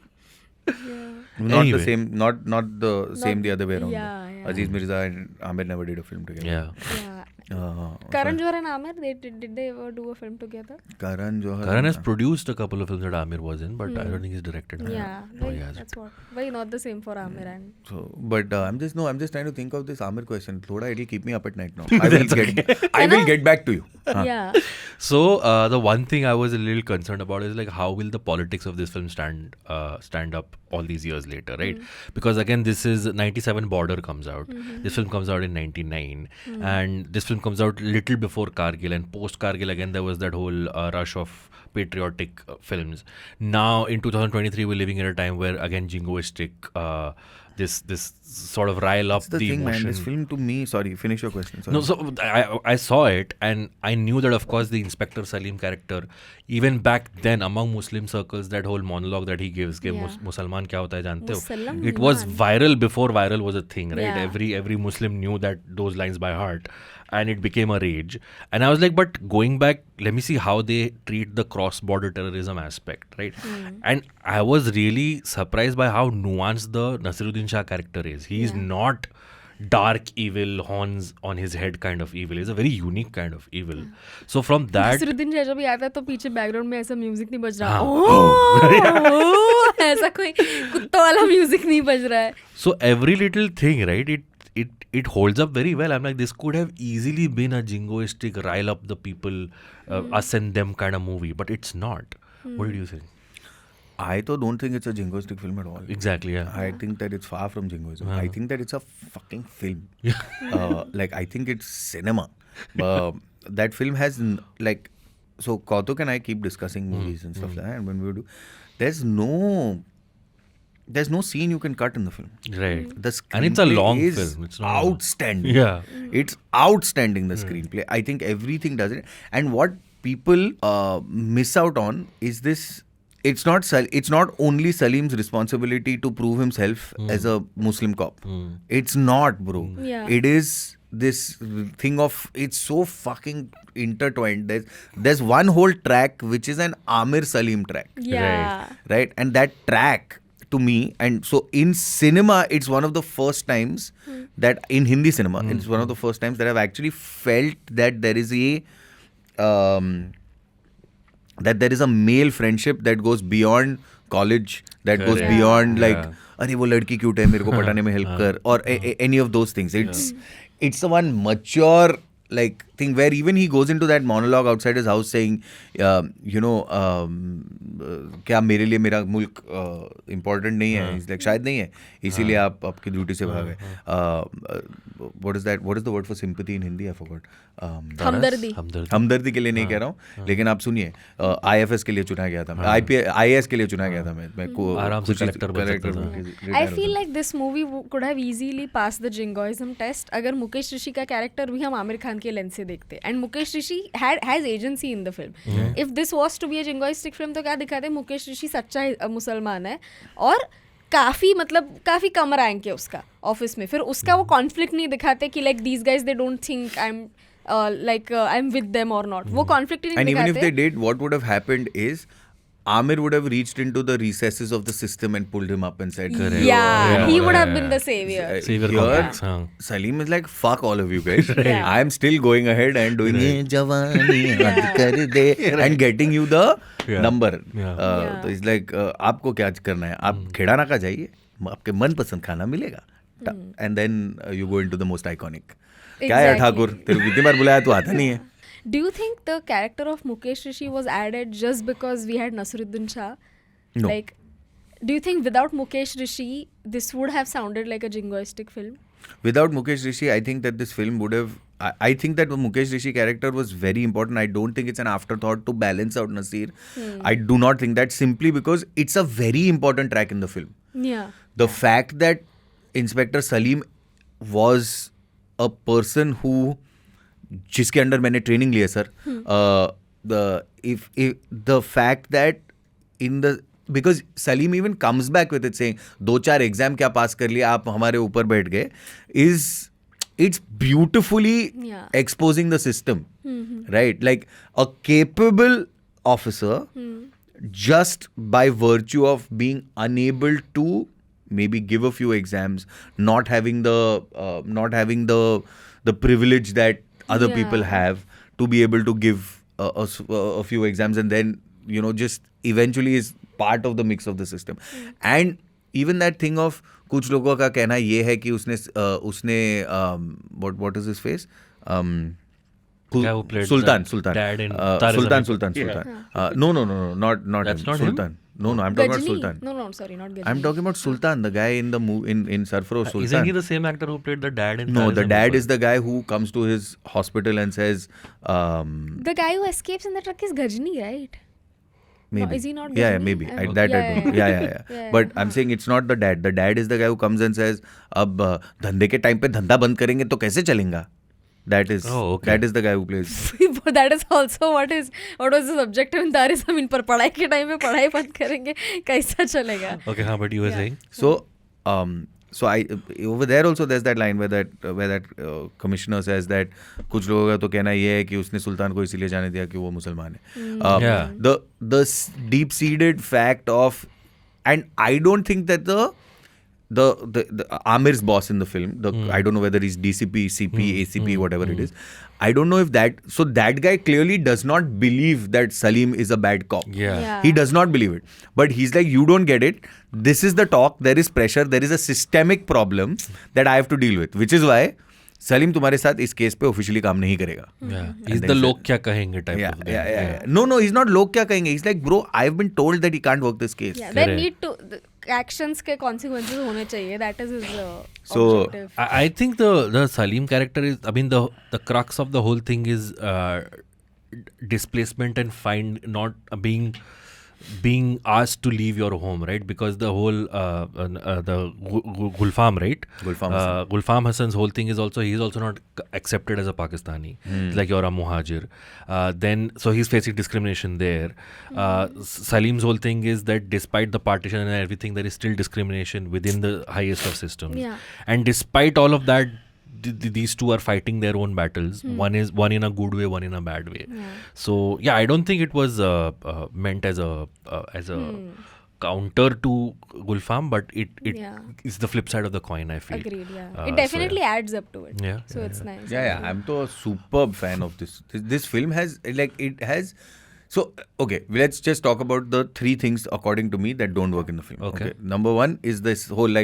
[SPEAKER 2] Not
[SPEAKER 4] Anyway.
[SPEAKER 2] the same. Not the same the other way around.
[SPEAKER 3] Yeah, yeah.
[SPEAKER 2] Aziz Mirza and Aamir never did a film together.
[SPEAKER 4] Yeah.
[SPEAKER 3] Yeah. Karan Johar and Aamir, did they ever do a film together?
[SPEAKER 2] Karan Johar.
[SPEAKER 4] Karan has produced a couple of films that Aamir was in, but I don't think he's directed them.
[SPEAKER 3] Yeah,
[SPEAKER 4] No,
[SPEAKER 3] like,
[SPEAKER 4] he hasn't.
[SPEAKER 3] that's what. Why not the same for Aamir and...
[SPEAKER 2] So, but I'm just trying to think of this Aamir question. Thoda, it'll keep me up at night now. I will get back to you.
[SPEAKER 3] Yeah.
[SPEAKER 4] So the one thing I was a little concerned about is like how will the politics of this film stand up all these years later, right? Because again, this is 97 Border comes out. This film comes out in 99, and this film comes out little before Kargil, and post Kargil again there was that whole rush of patriotic films. Now in 2023 we're living in a time where again jingoistic this sort of rile up
[SPEAKER 2] That's the
[SPEAKER 4] the
[SPEAKER 2] thing,
[SPEAKER 4] emotion.
[SPEAKER 2] man. This film to me, sorry, finish your question. Sorry.
[SPEAKER 4] No, so I saw it and I knew that of course the Inspector Salim character, even back then among Muslim circles, that whole monologue that he gives, कि
[SPEAKER 3] Yeah.
[SPEAKER 4] Musalman क्या होता है जानते हो?
[SPEAKER 3] Musalman.
[SPEAKER 4] It was viral before viral was a thing, right?
[SPEAKER 3] Yeah.
[SPEAKER 4] Every Muslim knew those lines by heart, and it became a rage. And I was like, but going back, let me see how they treat the cross-border terrorism aspect, right? And I was really surprised by how nuanced the Naseeruddin Shah character is. He is not dark evil, horns on his head kind of evil. He's a very unique kind of evil. So from that,
[SPEAKER 3] Naseeruddin Shah जब आता है तो पीछे background में ऐसा music नहीं बज रहा
[SPEAKER 4] हाँ.
[SPEAKER 3] ओह ऐसा कोई कुत्तों वाला म्यूजिक नहीं बज रहा है.
[SPEAKER 4] so every little thing, right? It holds up very well. I'm like, this could have easily been a jingoistic, rile up the people, us and them kind of movie, but it's not. What did you think?
[SPEAKER 2] I don't think it's a jingoistic film at all.
[SPEAKER 4] Exactly, yeah.
[SPEAKER 2] I think that it's far from jingoism. I think that it's a fucking film. Like, I think it's cinema. That film has, like, so Kautuk and I keep discussing movies and stuff like that. And when we do, there's no scene you can cut in the film.
[SPEAKER 4] Right.
[SPEAKER 2] The
[SPEAKER 4] And it's a
[SPEAKER 2] screenplay
[SPEAKER 4] long
[SPEAKER 2] is
[SPEAKER 4] film. It's not
[SPEAKER 2] outstanding.
[SPEAKER 4] Yeah.
[SPEAKER 2] It's outstanding, the screenplay. I think everything does it. And what people miss out on is this. It's not only Salim's responsibility to prove himself as a Muslim cop. It's not, bro.
[SPEAKER 3] Yeah.
[SPEAKER 2] It is this thing of, it's so fucking intertwined. There's one whole track which is an Aamir Salim track.
[SPEAKER 3] Yeah.
[SPEAKER 2] Right? And that track, to me, and so in cinema, it's one of the first times that in Hindi cinema, it's one of the first times that I've actually felt that there is a male friendship that goes beyond college, that goes
[SPEAKER 4] Correct.
[SPEAKER 2] beyond like,
[SPEAKER 4] Yeah.
[SPEAKER 2] अरे वो लड़की cute है मेरे को पटाने में help कर, or any of those things. It's a one mature like thing where even he goes into that monologue outside his house saying, क्या मेरे लिए मेरा मुल्क important नहीं है. He's like, शायद नहीं है, इसीलिए आप आपकी ड्यूटी से भाग गए. What is the word for sympathy in Hindi? I forgot.
[SPEAKER 3] हमदर्दी.
[SPEAKER 2] हमदर्दी के लिए नहीं कह रहा हूँ, लेकिन आप सुनिए, IFS के लिए चुना गया था, IAS के लिए चुना गया था मैं
[SPEAKER 4] आराम से collector बन सकता था.
[SPEAKER 3] I feel like this movie could have easily passed the jingoism test अगर मुकेश ऋषि का कैरेक्टर भी हम आमिर खान के लेंस से देखते. And Mukesh Rishi has agency in the film. If this was to be a jingoistic film तो क्या दिखाते, मुकेश ऋषि सच्चा मुसलमान है और काफी कम रैंक है उसका ऑफिस में. फिर उसका वो कॉन्फ्लिक्ट नहीं दिखाते कि like these guys they don't think I am with them और नॉट. वो कॉन्फ्लिक्ट नहीं
[SPEAKER 2] And
[SPEAKER 3] दिखाते.
[SPEAKER 2] even if they did, what would have happened is Aamir would have reached into the recesses of the system and pulled him up and said,
[SPEAKER 3] Yeah, he would have been the savior.
[SPEAKER 4] Savior
[SPEAKER 2] Here,
[SPEAKER 4] complex, हाँ.
[SPEAKER 2] Salim is like, fuck all of you guys.
[SPEAKER 3] Yeah.
[SPEAKER 2] I am still going ahead and doing ये जवानी हद कर दे and getting you the number. तो it's like, आपको क्या करना है, आप खिड़ाना का जाइए, आपके मनपसंद खाना मिलेगा. And then you go into the most iconic. क्या है ठाकुर, तेरे को कितनी बार बुलाया, तू आता नहीं है.
[SPEAKER 3] Do you think the character of Mukesh Rishi was added just because we had Naseeruddin Shah?
[SPEAKER 2] No.
[SPEAKER 3] Like, do you think without Mukesh Rishi, this would have sounded like a jingoistic film?
[SPEAKER 2] Without Mukesh Rishi, I think that this film would have. I think that the Mukesh Rishi character was very important. I don't think it's an afterthought to balance out Naseer. I do not think that, simply because it's a very important track in the film.
[SPEAKER 3] Yeah.
[SPEAKER 2] The fact that Inspector Salim was a person who, जिसके under मैंने training लिया sir, the fact that in the, because Salim even comes back with it saying 2-4 exam क्या पास कर लिया, आप हमारे ऊपर बैठ गए, it's beautifully exposing the system, right? Like a capable officer, just by virtue of being unable to maybe give a few exams, not having the privilege that other
[SPEAKER 3] Yeah.
[SPEAKER 2] people have to be able to give a few exams, and then just eventually is part of the mix of the system. And even that thing of कुछ लोगों का कहना ये है कि उसने what is his face
[SPEAKER 4] Guy who played
[SPEAKER 2] Sultan
[SPEAKER 4] the dad in Tare
[SPEAKER 2] Sultan
[SPEAKER 4] Zameen
[SPEAKER 2] Sultan. No, not
[SPEAKER 4] That's
[SPEAKER 2] him.
[SPEAKER 4] not him?
[SPEAKER 2] Sultan. No, I'm talking about
[SPEAKER 3] Gajini.
[SPEAKER 2] Sultan.
[SPEAKER 3] No, sorry, not Gajini.
[SPEAKER 2] I'm talking about Sultan, the guy in the movie in Sarfarosh. Sultan.
[SPEAKER 4] Isn't he the same actor who played the dad in
[SPEAKER 2] No,
[SPEAKER 4] Tare
[SPEAKER 2] the
[SPEAKER 4] Zameen
[SPEAKER 2] dad
[SPEAKER 4] Par?
[SPEAKER 2] is the guy who comes to his hospital and says,
[SPEAKER 3] The guy who escapes in the truck is Gajini, right?
[SPEAKER 2] maybe.
[SPEAKER 3] No, is he not
[SPEAKER 2] Yeah,
[SPEAKER 3] Gajini?
[SPEAKER 2] maybe. I
[SPEAKER 3] Okay.
[SPEAKER 2] don't know. Yeah.
[SPEAKER 3] Yeah.
[SPEAKER 2] But I'm saying it's not the dad. The dad is the guy who comes and says, अब धंधे के time पे धंधा बंद करेंगे तो कैसे चलेगा? That is the guy who plays.
[SPEAKER 3] That is also what was the objective in Tare Zameen Par. पढ़ाई के टाइम पे पढ़ाई बंद करेंगे कैसा चलेगा?
[SPEAKER 4] Okay, but you were saying?
[SPEAKER 2] So I over there also there's that line where that commissioner says that कुछ लोगों का तो कहना ये है कि उसने सुल्तान को इसीलिए जाने दिया कि वो मुसलमान है.
[SPEAKER 4] Yeah.
[SPEAKER 2] The deep-seated fact of, and I don't think that the Aamir's boss in the film, I don't know whether he's DCP, CP, ACP, whatever it is. I don't know if that guy clearly does not believe that Salim is a bad cop.
[SPEAKER 4] Yeah.
[SPEAKER 2] He does not believe it. But he's like, you don't get it. This is the talk. There is pressure. There is a systemic problem that I have to deal with. Which is why Salim तुम्हारे साथ इस case पे officially काम नहीं करेगा.
[SPEAKER 4] He's the लोग क्या कहेंगे type of guy.
[SPEAKER 2] Yeah. No, he's not लोग क्या कहेंगे. He's like, bro, I've been told that he can't work this case.
[SPEAKER 3] Yeah, there need to actions के consequences होने चाहिए. That is his
[SPEAKER 2] So,
[SPEAKER 3] objective.
[SPEAKER 4] I think the Salim character is, I mean, the crux of the whole thing is displacement and not being asked to leave your home, right? Because the whole the Gulfam, right? Gulfam Hassan's whole thing is also, he's also not accepted as a Pakistani. It's like you're a muhajir. Then so he's facing discrimination there. Salim's whole thing is that despite the partition and everything, there is still discrimination within the highest of systems.
[SPEAKER 3] Yeah.
[SPEAKER 4] And despite all of that, these two are fighting their own battles. One in a good way, one in a bad way. So yeah, I don't think it was meant as a counter to Gulfam, but it is the flip side of the coin, I feel.
[SPEAKER 3] Agreed. Yeah, it definitely adds up to it.
[SPEAKER 4] Yeah,
[SPEAKER 3] so it's nice.
[SPEAKER 2] Yeah. I'm a superb fan of this. This film has So, okay, let's just talk about the three things, according to me, that don't work in the film.
[SPEAKER 4] Okay.
[SPEAKER 2] Number one is this whole,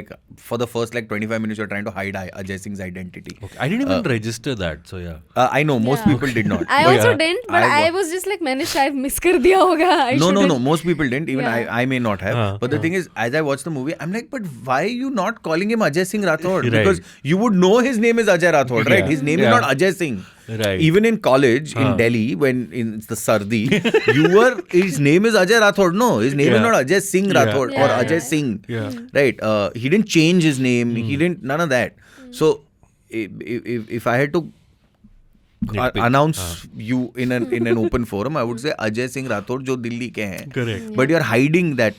[SPEAKER 2] for the first 25 minutes, you're trying to hide Ajay Singh's identity.
[SPEAKER 4] Okay. I didn't even register that, so yeah.
[SPEAKER 2] I know, most people did not.
[SPEAKER 3] I also didn't, but I was just like, मैंने शायद miss कर दिया होगा.
[SPEAKER 2] No, most people didn't. Even I may not have. But the thing is, as I watched the movie, I'm like, but why are you not calling him Ajay Singh Rathod?
[SPEAKER 4] Right.
[SPEAKER 2] Because you would know his name is Ajay Rathod, right? His name is not Ajay Singh.
[SPEAKER 4] Right.
[SPEAKER 2] Even in college, in Delhi, when it's the Sardi, his name is Ajay Rathod. No, his name is not Ajay Singh Rathod or Ajay Singh.
[SPEAKER 4] Yeah.
[SPEAKER 2] Right. He didn't change his name. He didn't, none of that. So, if I had to announce you in an open forum, I would say Ajay Singh Rathod jo Delhi ke hain.
[SPEAKER 4] Correct.
[SPEAKER 2] But you're hiding that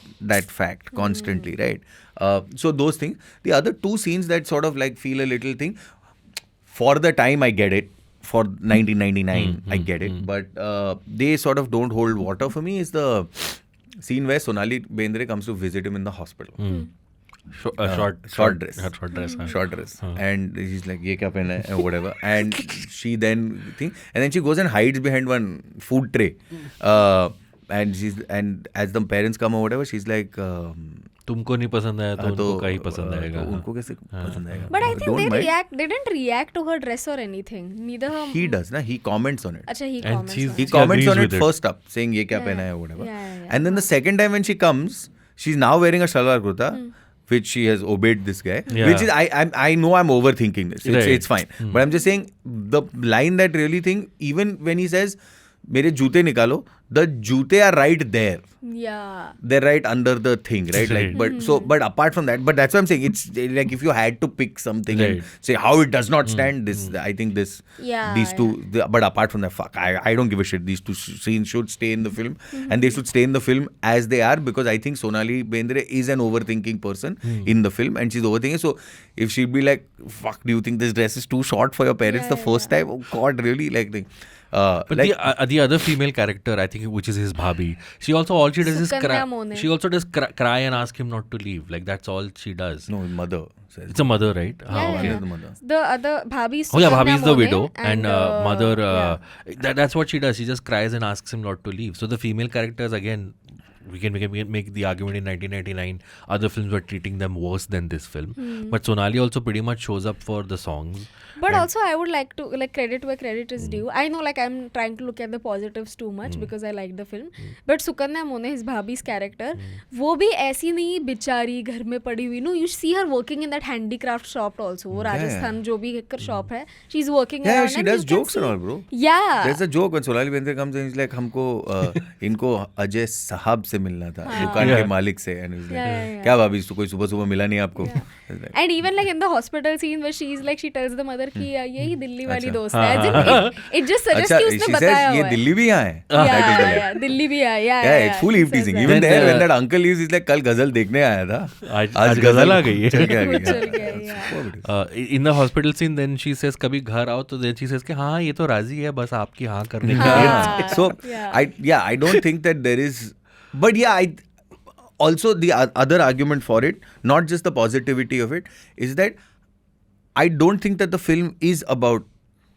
[SPEAKER 2] fact constantly, right? So those things. The other two scenes that sort of feel a little thing, for the time I get it. For 1999, I get it. But they sort of don't hold water for me is the scene where Sonali Bendre comes to visit him in the hospital. Short dress. Short dress. And she's like, ye kya pehna hai? Whatever. And she then she goes and hides behind one food tray. And as the parents come or whatever, she's like,
[SPEAKER 4] तुमको नहीं पसंद आया तो उनको क्या ही पसंद आएगा.
[SPEAKER 2] उनको कैसे पसंद आएगा?
[SPEAKER 3] But I think they didn't react to her dress or anything. Neither her.
[SPEAKER 2] He does, na? He comments on it.
[SPEAKER 3] Acha, he
[SPEAKER 4] And
[SPEAKER 3] comments.
[SPEAKER 4] she's-
[SPEAKER 3] on
[SPEAKER 2] He
[SPEAKER 3] it.
[SPEAKER 2] comments on
[SPEAKER 4] agrees
[SPEAKER 2] it
[SPEAKER 4] with
[SPEAKER 2] first up, saying ye kya pehna hai or whatever.
[SPEAKER 3] Yeah.
[SPEAKER 2] And then the second time when she comes, she's now wearing a shalwar kurta, which she has obeyed this guy.
[SPEAKER 4] Yeah.
[SPEAKER 2] Which is, I know I'm overthinking this. It's fine. But I'm just saying, the line that really even when he says, mere joote nikalo, the joote are right there.
[SPEAKER 3] Yeah.
[SPEAKER 2] They're right under the thing, right? But apart from that, but that's what I'm saying. It's like if you had to pick something and say how it does not stand, I think these two. But apart from that, I don't give a shit. These two scenes should stay in the film, and they should stay in the film as they are, because I think Sonali Bendre is an overthinking person in the film, and she's overthinking. So if she'd be like, "Fuck, do you think this dress is too short for your parents the first time?" Oh God, really?
[SPEAKER 4] But
[SPEAKER 2] like
[SPEAKER 4] the other female character, I think, which is his bhabhi, she also all she does is
[SPEAKER 3] Sukanya
[SPEAKER 4] cry.
[SPEAKER 3] Mone.
[SPEAKER 4] She also does cry and ask him not to leave. Like that's all she does.
[SPEAKER 2] no, mother says.
[SPEAKER 4] It's a mother, right?
[SPEAKER 3] Yeah,
[SPEAKER 2] One is the mother.
[SPEAKER 3] The other Bhabhi is
[SPEAKER 4] Oh yeah,
[SPEAKER 3] Sukanya
[SPEAKER 4] Bhabhi is the
[SPEAKER 3] Mone
[SPEAKER 4] widow, and mother.
[SPEAKER 3] yeah.
[SPEAKER 4] That's what she does. She just cries and asks him not to leave. So the female characters, again, we can make the argument in 1999. Other films were treating them worse than this film, but Sonali also pretty much shows up for the songs.
[SPEAKER 3] But also, I would like to credit where credit is due. I know I'm trying to look at the positives too much because I like the film. But Sukanya Mone, his Bhabhi's character, वो भी ऐसी नहीं बिचारी घर में पड़ी हुई. No, you see her working in that handicraft shop also. वो राजस्थान जो भी एक shop है, she's working
[SPEAKER 2] Yeah,
[SPEAKER 3] around.
[SPEAKER 2] she
[SPEAKER 3] and
[SPEAKER 2] does
[SPEAKER 3] you can
[SPEAKER 2] jokes and
[SPEAKER 3] see-
[SPEAKER 2] all, bro.
[SPEAKER 3] Yeah.
[SPEAKER 2] There's a joke when Sonali Bendre comes in. He's like, हमको इनको अजय साहब से मिलना था, दुकान के मालिक से, and he's like, क्या भाभी कोई सुबह मिला नहीं आपको?
[SPEAKER 3] And even in the hospital scene where she tells the mother कि यही दिल्ली वाली दोस्त है. As in, it just suggests कि उसने बताया हुआ
[SPEAKER 2] ये
[SPEAKER 3] है.
[SPEAKER 2] दिल्ली भी यहाँ है.
[SPEAKER 3] Yeah, दिल्ली भी है.
[SPEAKER 2] Yeah, it's full eve teasing. Even there, when that uncle leaves, he's like, कल गजल देखने आया था.
[SPEAKER 4] आज गजल आ गई है.
[SPEAKER 2] चल के आ
[SPEAKER 3] चल
[SPEAKER 2] गया.
[SPEAKER 3] गया.
[SPEAKER 4] In the hospital scene, then she says, कभी घर आओ तो then she says कि हाँ ये तो राजी है बस आपकी हाँ करने के लिए.
[SPEAKER 2] So I don't think that there is, but also the other argument for it, not just the positivity of it, is that I don't think that the film is about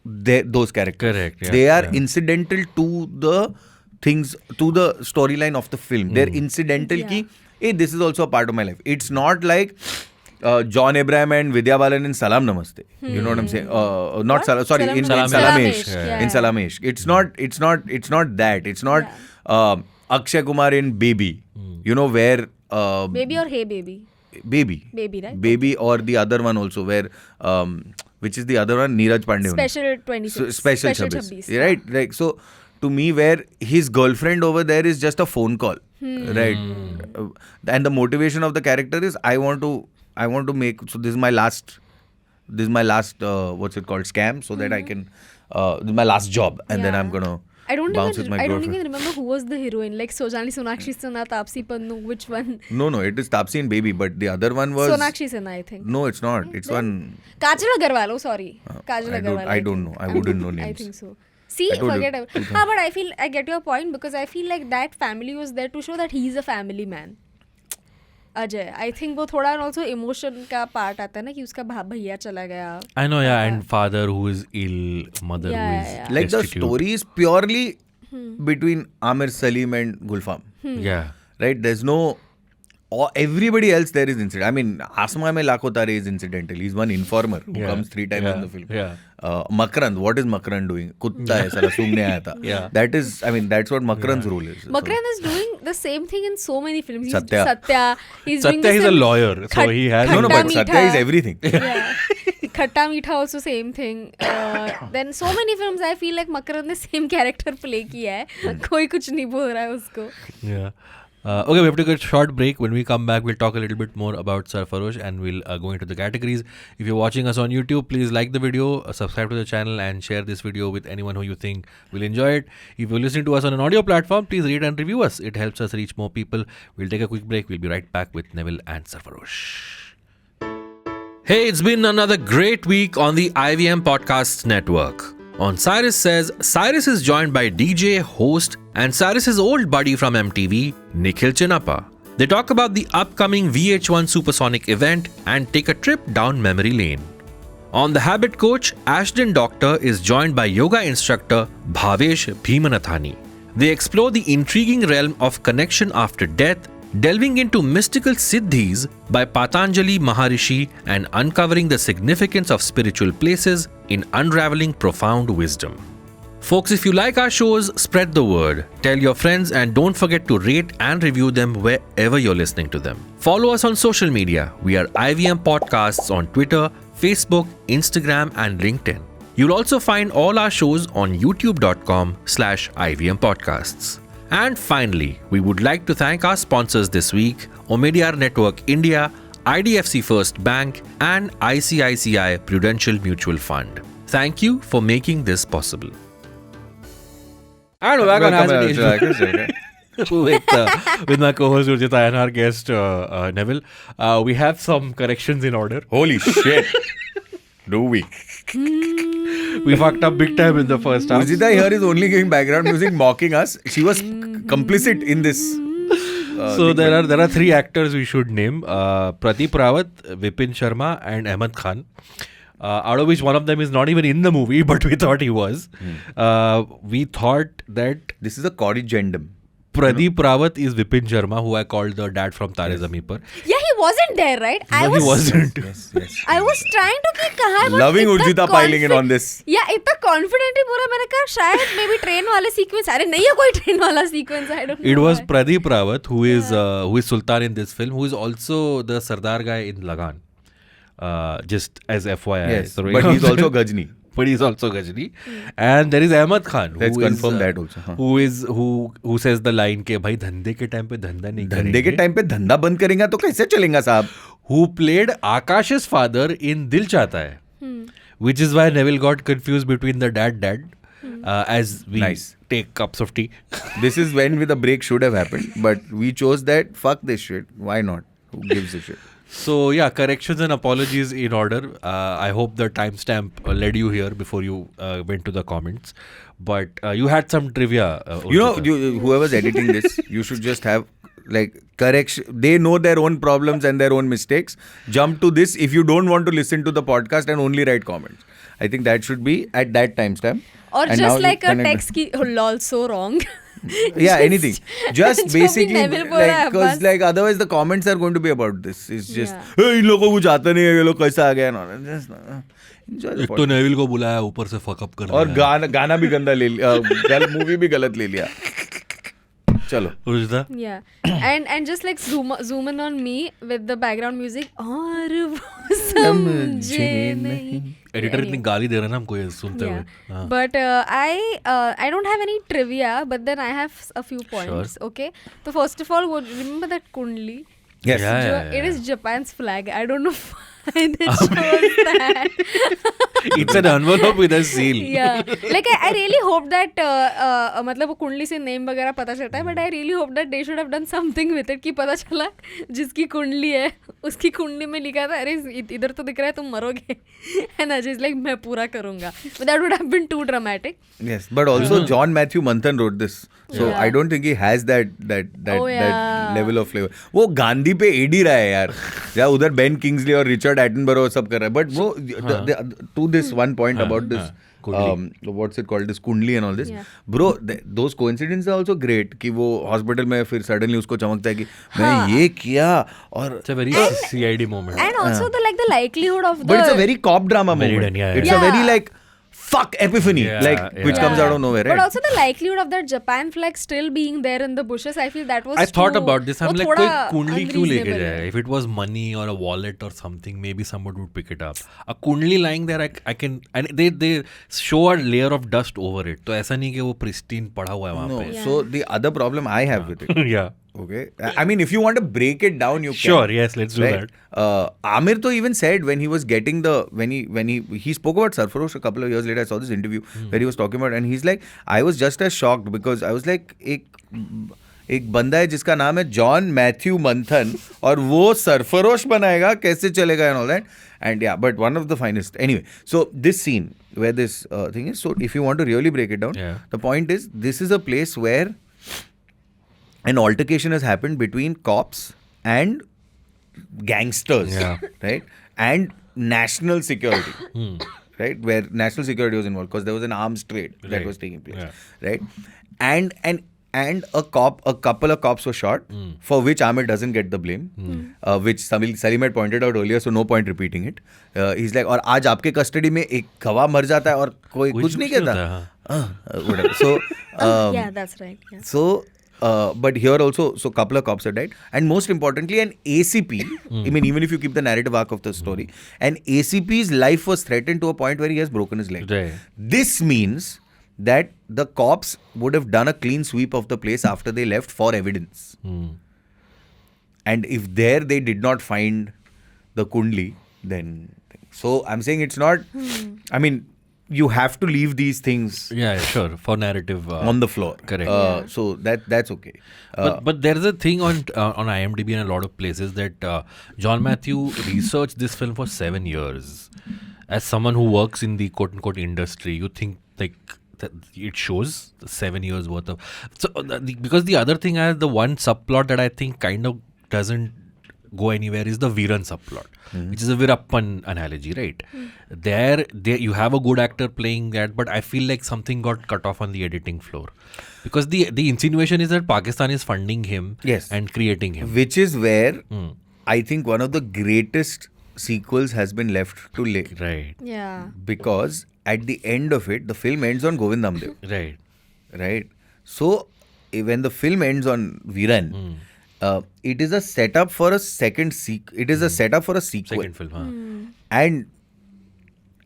[SPEAKER 2] those characters.
[SPEAKER 4] Correct, yeah,
[SPEAKER 2] they are
[SPEAKER 4] yeah.
[SPEAKER 2] incidental to the things, to the storyline of the film. They're incidental ki, hey, this is also a part of my life. It's not like John Abraham and Vidya Balan in Salam Namaste. You know what I'm saying? Not Salam, sorry, in
[SPEAKER 3] Salamesh.
[SPEAKER 2] Salamesh.
[SPEAKER 3] Yeah.
[SPEAKER 2] In Salamesh. It's not that. It's not Akshay Kumar in Baby. You know, where
[SPEAKER 3] Baby or Hey Baby?
[SPEAKER 2] Baby,
[SPEAKER 3] right?
[SPEAKER 2] Baby, or the other one also, where which is the other one? Neeraj Pandey.
[SPEAKER 3] Special 26.
[SPEAKER 2] So, Special 26. Right? Like, so to me, where his girlfriend over there is just a phone call. Right? And the motivation of the character is I want to make, so this is my last what's it called, scam, so that I can this is my last job, and then I'm gonna bounce with my
[SPEAKER 3] I don't
[SPEAKER 2] girlfriend.
[SPEAKER 3] even remember who was the heroine. Like Sonali Sonakshi Sinha, Taapsee Pannu, which one?
[SPEAKER 2] No, it is Taapsee and Baby, but the other one was
[SPEAKER 3] Sonakshi Sinha, I think.
[SPEAKER 2] No, it's not. It's one.
[SPEAKER 3] Kajal Agarwal, oh sorry. Kajal Agarwal.
[SPEAKER 2] I don't know. I wouldn't know names.
[SPEAKER 3] I think so. See,
[SPEAKER 2] I told you.
[SPEAKER 3] forget it. But I get your point because I feel like that family was there to show that he's a family man. Ajay, I think वो थोड़ा also emotion का part आता है ना कि उसका भैया चला गया.
[SPEAKER 4] I know, yeah, and father who is ill, mother who is
[SPEAKER 2] Like the
[SPEAKER 4] destitute.
[SPEAKER 2] story is purely between Aamir, Salim and Gulfam.
[SPEAKER 4] Yeah.
[SPEAKER 2] Right? There's no... everybody else there is incidental. I mean, Asma mein Lakho Tare is incidental. He's one informer who comes 3 times in the film.
[SPEAKER 4] Yeah.
[SPEAKER 2] Makrand, what is Makrand doing? Kutta hai, sala sungne aaya tha.
[SPEAKER 4] Yeah.
[SPEAKER 2] That is, I mean, that's what Makrand's role is.
[SPEAKER 3] Makrand is doing the same thing in so many films. He's
[SPEAKER 2] Satya.
[SPEAKER 3] Satya. He's doing
[SPEAKER 4] Satya
[SPEAKER 3] the
[SPEAKER 4] is a
[SPEAKER 3] same-
[SPEAKER 4] lawyer, so he has...
[SPEAKER 2] No, but
[SPEAKER 3] Khatta
[SPEAKER 2] Satya
[SPEAKER 3] Meetha.
[SPEAKER 2] is everything.
[SPEAKER 3] Yeah. Khatta Meetha also same thing. Then so many films I feel like Makrand ने same character play किया है. कोई कुछ नहीं बोल रहा है उसको.
[SPEAKER 4] Yeah. Okay, we have to take a short break. When we come back, we'll talk a little bit more about Sarfarosh and we'll go into the categories. If you're watching us on YouTube, please like the video, subscribe to the channel and share this video with anyone who you think will enjoy it. If you're listening to us on an audio platform, please rate and review us. It helps us reach more people. We'll take a quick break. We'll be right back with Neville and Sarfarosh. Hey, it's been another great week on the IVM Podcasts Network. On Cyrus Says, Cyrus is joined by DJ, host, and Cyrus's old buddy from MTV, Nikhil Chinnappa. They talk about the upcoming VH1 Supersonic event and take a trip down memory lane. On The Habit Coach, Ashton Doctor is joined by yoga instructor Bhavesh Bhimanathani. They explore the intriguing realm of connection after death, delving into mystical siddhis by Patanjali Maharishi and uncovering the significance of spiritual places in unraveling profound wisdom. Folks, if you like our shows, spread the word. Tell your friends and don't forget to rate and review them wherever you're listening to them. Follow us on social media. We are IVM Podcasts on Twitter, Facebook, Instagram and LinkedIn. You'll also find all our shows on youtube.com/IVM Podcasts. And finally, we would like to thank our sponsors this week, Omidyar Network India, IDFC First Bank, and ICICI Prudential Mutual Fund. Thank you for making this possible. And we're back on Hesitation with my co-host Urjita and our guest Neville. We have some corrections in order.
[SPEAKER 2] Holy shit. Do we?
[SPEAKER 4] We fucked up big time in the first half.
[SPEAKER 2] Urjita here is only giving background music, mocking us. She was complicit in this.
[SPEAKER 4] So there are three actors we should name: Pradeep Rawat, Vipin Sharma, and Ahmed Khan. Out of which one of them is not even in the movie, but we thought he was. We thought that
[SPEAKER 2] This is a corrigendum.
[SPEAKER 4] Pradeep Rawat is Vipin Sharma, who I called the dad from Tare Zameen Par.
[SPEAKER 3] Yeah, he wasn't there, right?
[SPEAKER 4] No, he wasn't.
[SPEAKER 2] Yes.
[SPEAKER 3] I was trying to कि कहाँ है वो
[SPEAKER 2] Loving
[SPEAKER 3] इतना
[SPEAKER 2] Urjita piling in on this.
[SPEAKER 3] Yeah, इतना confident ही पूरा मैंने कहा शायद maybe train वाले sequence अरे नहीं है कोई train वाला sequence I don't know.
[SPEAKER 4] It was
[SPEAKER 3] why.
[SPEAKER 4] Pradeep Rawat who is Sultan in this film, who is also the Sardar guy in Lagan. Just as FYI.
[SPEAKER 2] Yes,
[SPEAKER 4] So,
[SPEAKER 2] but he's also Gajni.
[SPEAKER 4] But he's also Gajni. And there is Ahmed Khan.
[SPEAKER 2] Let's
[SPEAKER 4] who
[SPEAKER 2] confirm
[SPEAKER 4] is,
[SPEAKER 2] that also. Huh.
[SPEAKER 4] Who says the line के भाई धंधे के time पे धंधा नहीं
[SPEAKER 2] धंधे के
[SPEAKER 4] करेंगे.
[SPEAKER 2] टाइम पे धंधा बंद करेंगे तो कैसे चलेगा साहब?
[SPEAKER 4] Who played Akash's father in Dil Chahta Hai. Which is why Neville got confused between the dad. As we
[SPEAKER 2] Nice.
[SPEAKER 4] take cups of tea.
[SPEAKER 2] This is when the break should have happened, but we chose that. Fuck this shit. Why not? Who gives a shit?
[SPEAKER 4] So yeah, corrections and apologies in order. I hope the timestamp led you here before you went to the comments. But you had some trivia.
[SPEAKER 2] Whoever's editing this, you should just have like correction. They know their own problems and their own mistakes. Jump to this if you don't want to listen to the podcast and only write comments. I think that should be at that timestamp.
[SPEAKER 3] Or
[SPEAKER 2] And now
[SPEAKER 3] just
[SPEAKER 2] you
[SPEAKER 3] like a
[SPEAKER 2] connect-
[SPEAKER 3] text ki lol so wrong.
[SPEAKER 2] Yeah, anything. Just
[SPEAKER 3] जो भी
[SPEAKER 2] basically,
[SPEAKER 3] Neville बोला है
[SPEAKER 2] because
[SPEAKER 3] बस.
[SPEAKER 2] like otherwise the comments are going to be about this. It's just,
[SPEAKER 3] Yeah.
[SPEAKER 2] hey, इन लोगों को कुछ आता नहीं है, ये लोग कैसा आ गया? No, just enjoy the
[SPEAKER 4] एक तो
[SPEAKER 2] podcast.
[SPEAKER 4] नेविल को बुलाया ऊपर से फकअप कर
[SPEAKER 2] और गाना भी गंदा ले लिया, मूवी भी गलत ले लिया. चलो.
[SPEAKER 4] Urjita?
[SPEAKER 3] Yeah. And just like zoom in on me with the background music. और वो समझे नहीं.
[SPEAKER 4] एडिटर इतनी गाली दे रहा है ना हमको ये सुनते हुए.
[SPEAKER 3] Yeah. But I don't have any trivia, but then I have a few points. Okay. So first of all, remember that kundli?
[SPEAKER 2] Yes.
[SPEAKER 4] Yeah.
[SPEAKER 3] It is Japan's flag. I don't know why they chose that.
[SPEAKER 4] It's an envelope with a seal.
[SPEAKER 3] Yeah. Like I really hope that मतलब वो कुंडली से name वगैरह पता चलता है, but I really hope that they should have done something with it कि पता चला जिसकी कुंडली है उसकी कुंडली में लिखा था अरे इधर तो दिख रहा है तुम मरोगे and Ajay is like मैं पूरा करूँगा. But that would have been too dramatic.
[SPEAKER 2] Yes, but also John Matthew Matthan wrote this, so
[SPEAKER 3] Yeah.
[SPEAKER 2] I don't think he has that
[SPEAKER 3] Oh, yeah.
[SPEAKER 2] that level of flavor. वो गांधी पे add ही रहा है यार, या उधर बेन किंग्सली और Richard Attenborough सब कर रहा है, but वो to this one point about this what's it called, this kundli and all this,
[SPEAKER 3] Yeah.
[SPEAKER 2] bro, those coincidences are also great कि वो हॉस्पिटल में फिर सडनली उसको चमकता है कि मैं ये किया और
[SPEAKER 4] It's a very CID moment.
[SPEAKER 3] And also the likelihood of the
[SPEAKER 2] but it's a very cop drama
[SPEAKER 4] Very
[SPEAKER 2] moment.
[SPEAKER 4] done, yeah,
[SPEAKER 2] It's
[SPEAKER 3] yeah.
[SPEAKER 2] a very like fuck epiphany,
[SPEAKER 4] Yeah,
[SPEAKER 2] like which
[SPEAKER 4] yeah.
[SPEAKER 2] comes out of nowhere, right?
[SPEAKER 3] But also the likelihood of that Japan flag still being there in the bushes, I feel that was
[SPEAKER 4] I thought
[SPEAKER 3] too,
[SPEAKER 4] about this. I'm
[SPEAKER 3] वो
[SPEAKER 4] like,
[SPEAKER 3] थोड़ा
[SPEAKER 4] कोई कुंडली क्यों लेके
[SPEAKER 3] unreasonable
[SPEAKER 4] जाए?
[SPEAKER 3] है.
[SPEAKER 4] If it was money or a wallet or something, maybe someone would pick it up. A kundli lying there, I can, and they show a layer of dust over it. तो ऐसा नहीं कि वो pristine पड़ा हुआ है वहाँ
[SPEAKER 2] No,
[SPEAKER 4] पे.
[SPEAKER 2] so the other problem I have with it,
[SPEAKER 4] Yeah.
[SPEAKER 2] okay, I mean if you want to break it down, you
[SPEAKER 4] Sure.
[SPEAKER 2] can.
[SPEAKER 4] Yes. Let's do
[SPEAKER 2] Right?
[SPEAKER 4] that.
[SPEAKER 2] Aamir to even said when he was getting when he spoke about Sarfarosh a couple of years later. I saw this interview where he was talking about, and he's like, I was just as shocked because I was like, एक बंदा है जिसका नाम है John Matthew मंथन और वो सरफरोश बनाएगा, कैसे चलेगा and all that. And yeah, but one of the finest. Anyway, so this scene where this thing is, so if you want to really break it down,
[SPEAKER 4] Yeah.
[SPEAKER 2] the point is this is a place where an altercation has happened between cops and gangsters,
[SPEAKER 4] Yeah.
[SPEAKER 2] right? And national security, right? Where national security was involved because there was an arms trade that
[SPEAKER 4] Right.
[SPEAKER 2] was taking place,
[SPEAKER 4] Yeah.
[SPEAKER 2] right? And a couple of cops were shot, for which Aamir doesn't get the blame, which Salim had pointed out earlier, so no point repeating it. He's like, और आज आपके custody में एक गवाह मर जाता है और कोई कुछ नहीं कहता. Whatever. So
[SPEAKER 3] Yeah, that's right. Yeah.
[SPEAKER 2] so, but here also, so couple of cops are died. And most importantly, an ACP, I mean, even if you keep the narrative arc of the story, an ACP's life was threatened to a point where he has broken his leg.
[SPEAKER 4] Right.
[SPEAKER 2] This means that the cops would have done a clean sweep of the place after they left for evidence. And if there they did not find the kundli, then... So, I'm saying it's not... I mean... You have to leave these things
[SPEAKER 4] Yeah. Sure. For narrative.
[SPEAKER 2] on the floor.
[SPEAKER 4] Correct.
[SPEAKER 2] So that's okay.
[SPEAKER 4] But there's a thing on IMDb and a lot of places that John Matthew researched this film for 7 years. as someone who works in the quote unquote industry, you think like that it shows the 7 years worth of. So because the other thing, the one subplot that I think kind of doesn't go anywhere is the Viran subplot, which is a Virappan analogy, right? There you have a good actor playing that, but I feel like something got cut off on the editing floor, because the insinuation is that Pakistan is funding him
[SPEAKER 2] Yes.
[SPEAKER 4] and creating him.
[SPEAKER 2] Which is where I think one of the greatest sequels has been left to lay.
[SPEAKER 4] Right,
[SPEAKER 3] Yeah.
[SPEAKER 2] Because at the end of it, the film ends on Govind Namdev.
[SPEAKER 4] right.
[SPEAKER 2] Right? So, when the film ends on Viran, it is a setup for a second it is a setup for a sequel.
[SPEAKER 4] Second film, huh?
[SPEAKER 2] And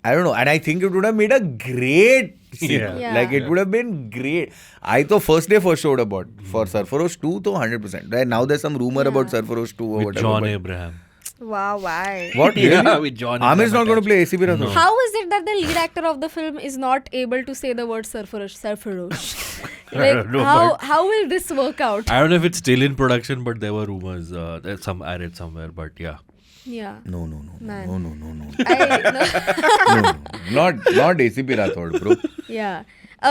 [SPEAKER 2] I don't know, and I think it would have made a great sequel.
[SPEAKER 4] Yeah.
[SPEAKER 2] Like it would have been great. I thought first day first showed about for Sarfarosh 2 to 100%. Right? Now there's some rumor about Sarfarosh 2 or
[SPEAKER 4] With
[SPEAKER 2] whatever.
[SPEAKER 4] John
[SPEAKER 2] but-
[SPEAKER 4] Abraham.
[SPEAKER 3] Wow, why?
[SPEAKER 2] What?
[SPEAKER 4] Yeah,
[SPEAKER 2] Really?
[SPEAKER 4] with John
[SPEAKER 2] Aamir's not
[SPEAKER 4] Abraham
[SPEAKER 2] going to play ACB Rathod.
[SPEAKER 4] No.
[SPEAKER 3] How is it that the lead actor of the film is not able to say the word Sarfarosh?
[SPEAKER 4] I don't know,
[SPEAKER 3] how will this work out?
[SPEAKER 4] I don't know if it's still in production, but there were rumors. There's I read somewhere, but yeah.
[SPEAKER 3] Yeah.
[SPEAKER 2] No.
[SPEAKER 3] Man.
[SPEAKER 2] No.
[SPEAKER 3] I,
[SPEAKER 2] Not ACB Rathod, bro.
[SPEAKER 3] yeah.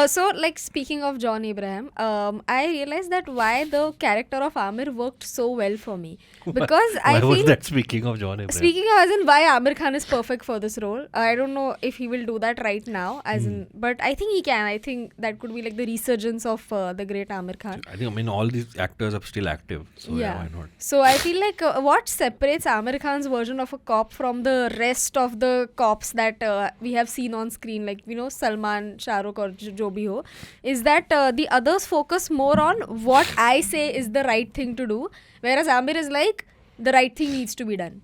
[SPEAKER 3] So, like, speaking of John Abraham, I realized that why the character of Aamir worked so well for me. Because I
[SPEAKER 4] Why
[SPEAKER 3] feel...
[SPEAKER 4] was that speaking of John Abraham?
[SPEAKER 3] Speaking of, as in why Aamir Khan is perfect for this role, I don't know if he will do that right now, as in, but I think he can. I think that could be like the resurgence of the great Aamir Khan.
[SPEAKER 4] I mean, all these actors are still active. So yeah, why not?
[SPEAKER 3] So I feel like what separates Aamir Khan's version of a cop from the rest of the cops that we have seen on screen, like, you know, Salman, Shah Rukh or jo bhi ho, is that the others focus more on what I say is the right thing to do, whereas Aamir is like, the right thing needs to be done.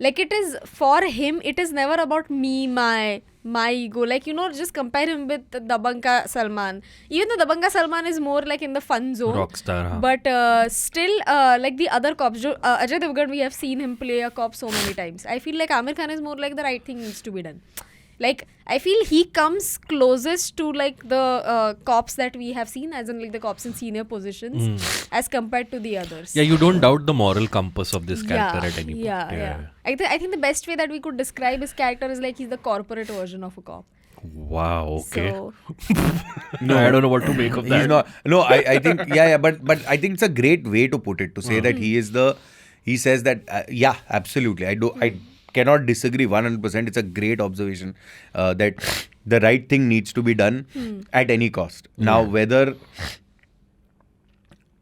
[SPEAKER 3] Like, it is, for him, it is never about me, my ego. Like, you know, just compare him with Dabanka Salman. Even though Dabanka Salman is more like in the fun zone.
[SPEAKER 4] Rockstar, huh?
[SPEAKER 3] But still, like the other cops, Ajay Devgan, we have seen him play a cop so many times. I feel like Aamir Khan is more like the right thing needs to be done. Like, I feel he comes closest to like the cops that we have seen, as in like the cops in senior positions, as compared to the others.
[SPEAKER 4] Yeah, you don't doubt the moral compass of this character at any point.
[SPEAKER 3] Yeah. I think the best way that we could describe his character is like he's the corporate version of a cop.
[SPEAKER 4] Wow, okay.
[SPEAKER 3] So,
[SPEAKER 4] No, I don't know what to make of that.
[SPEAKER 2] He's not. No, I think, but I think it's a great way to put it, to say that he says that, yeah, absolutely. I cannot disagree 100%. It's a great observation that the right thing needs to be done at any cost. Now, whether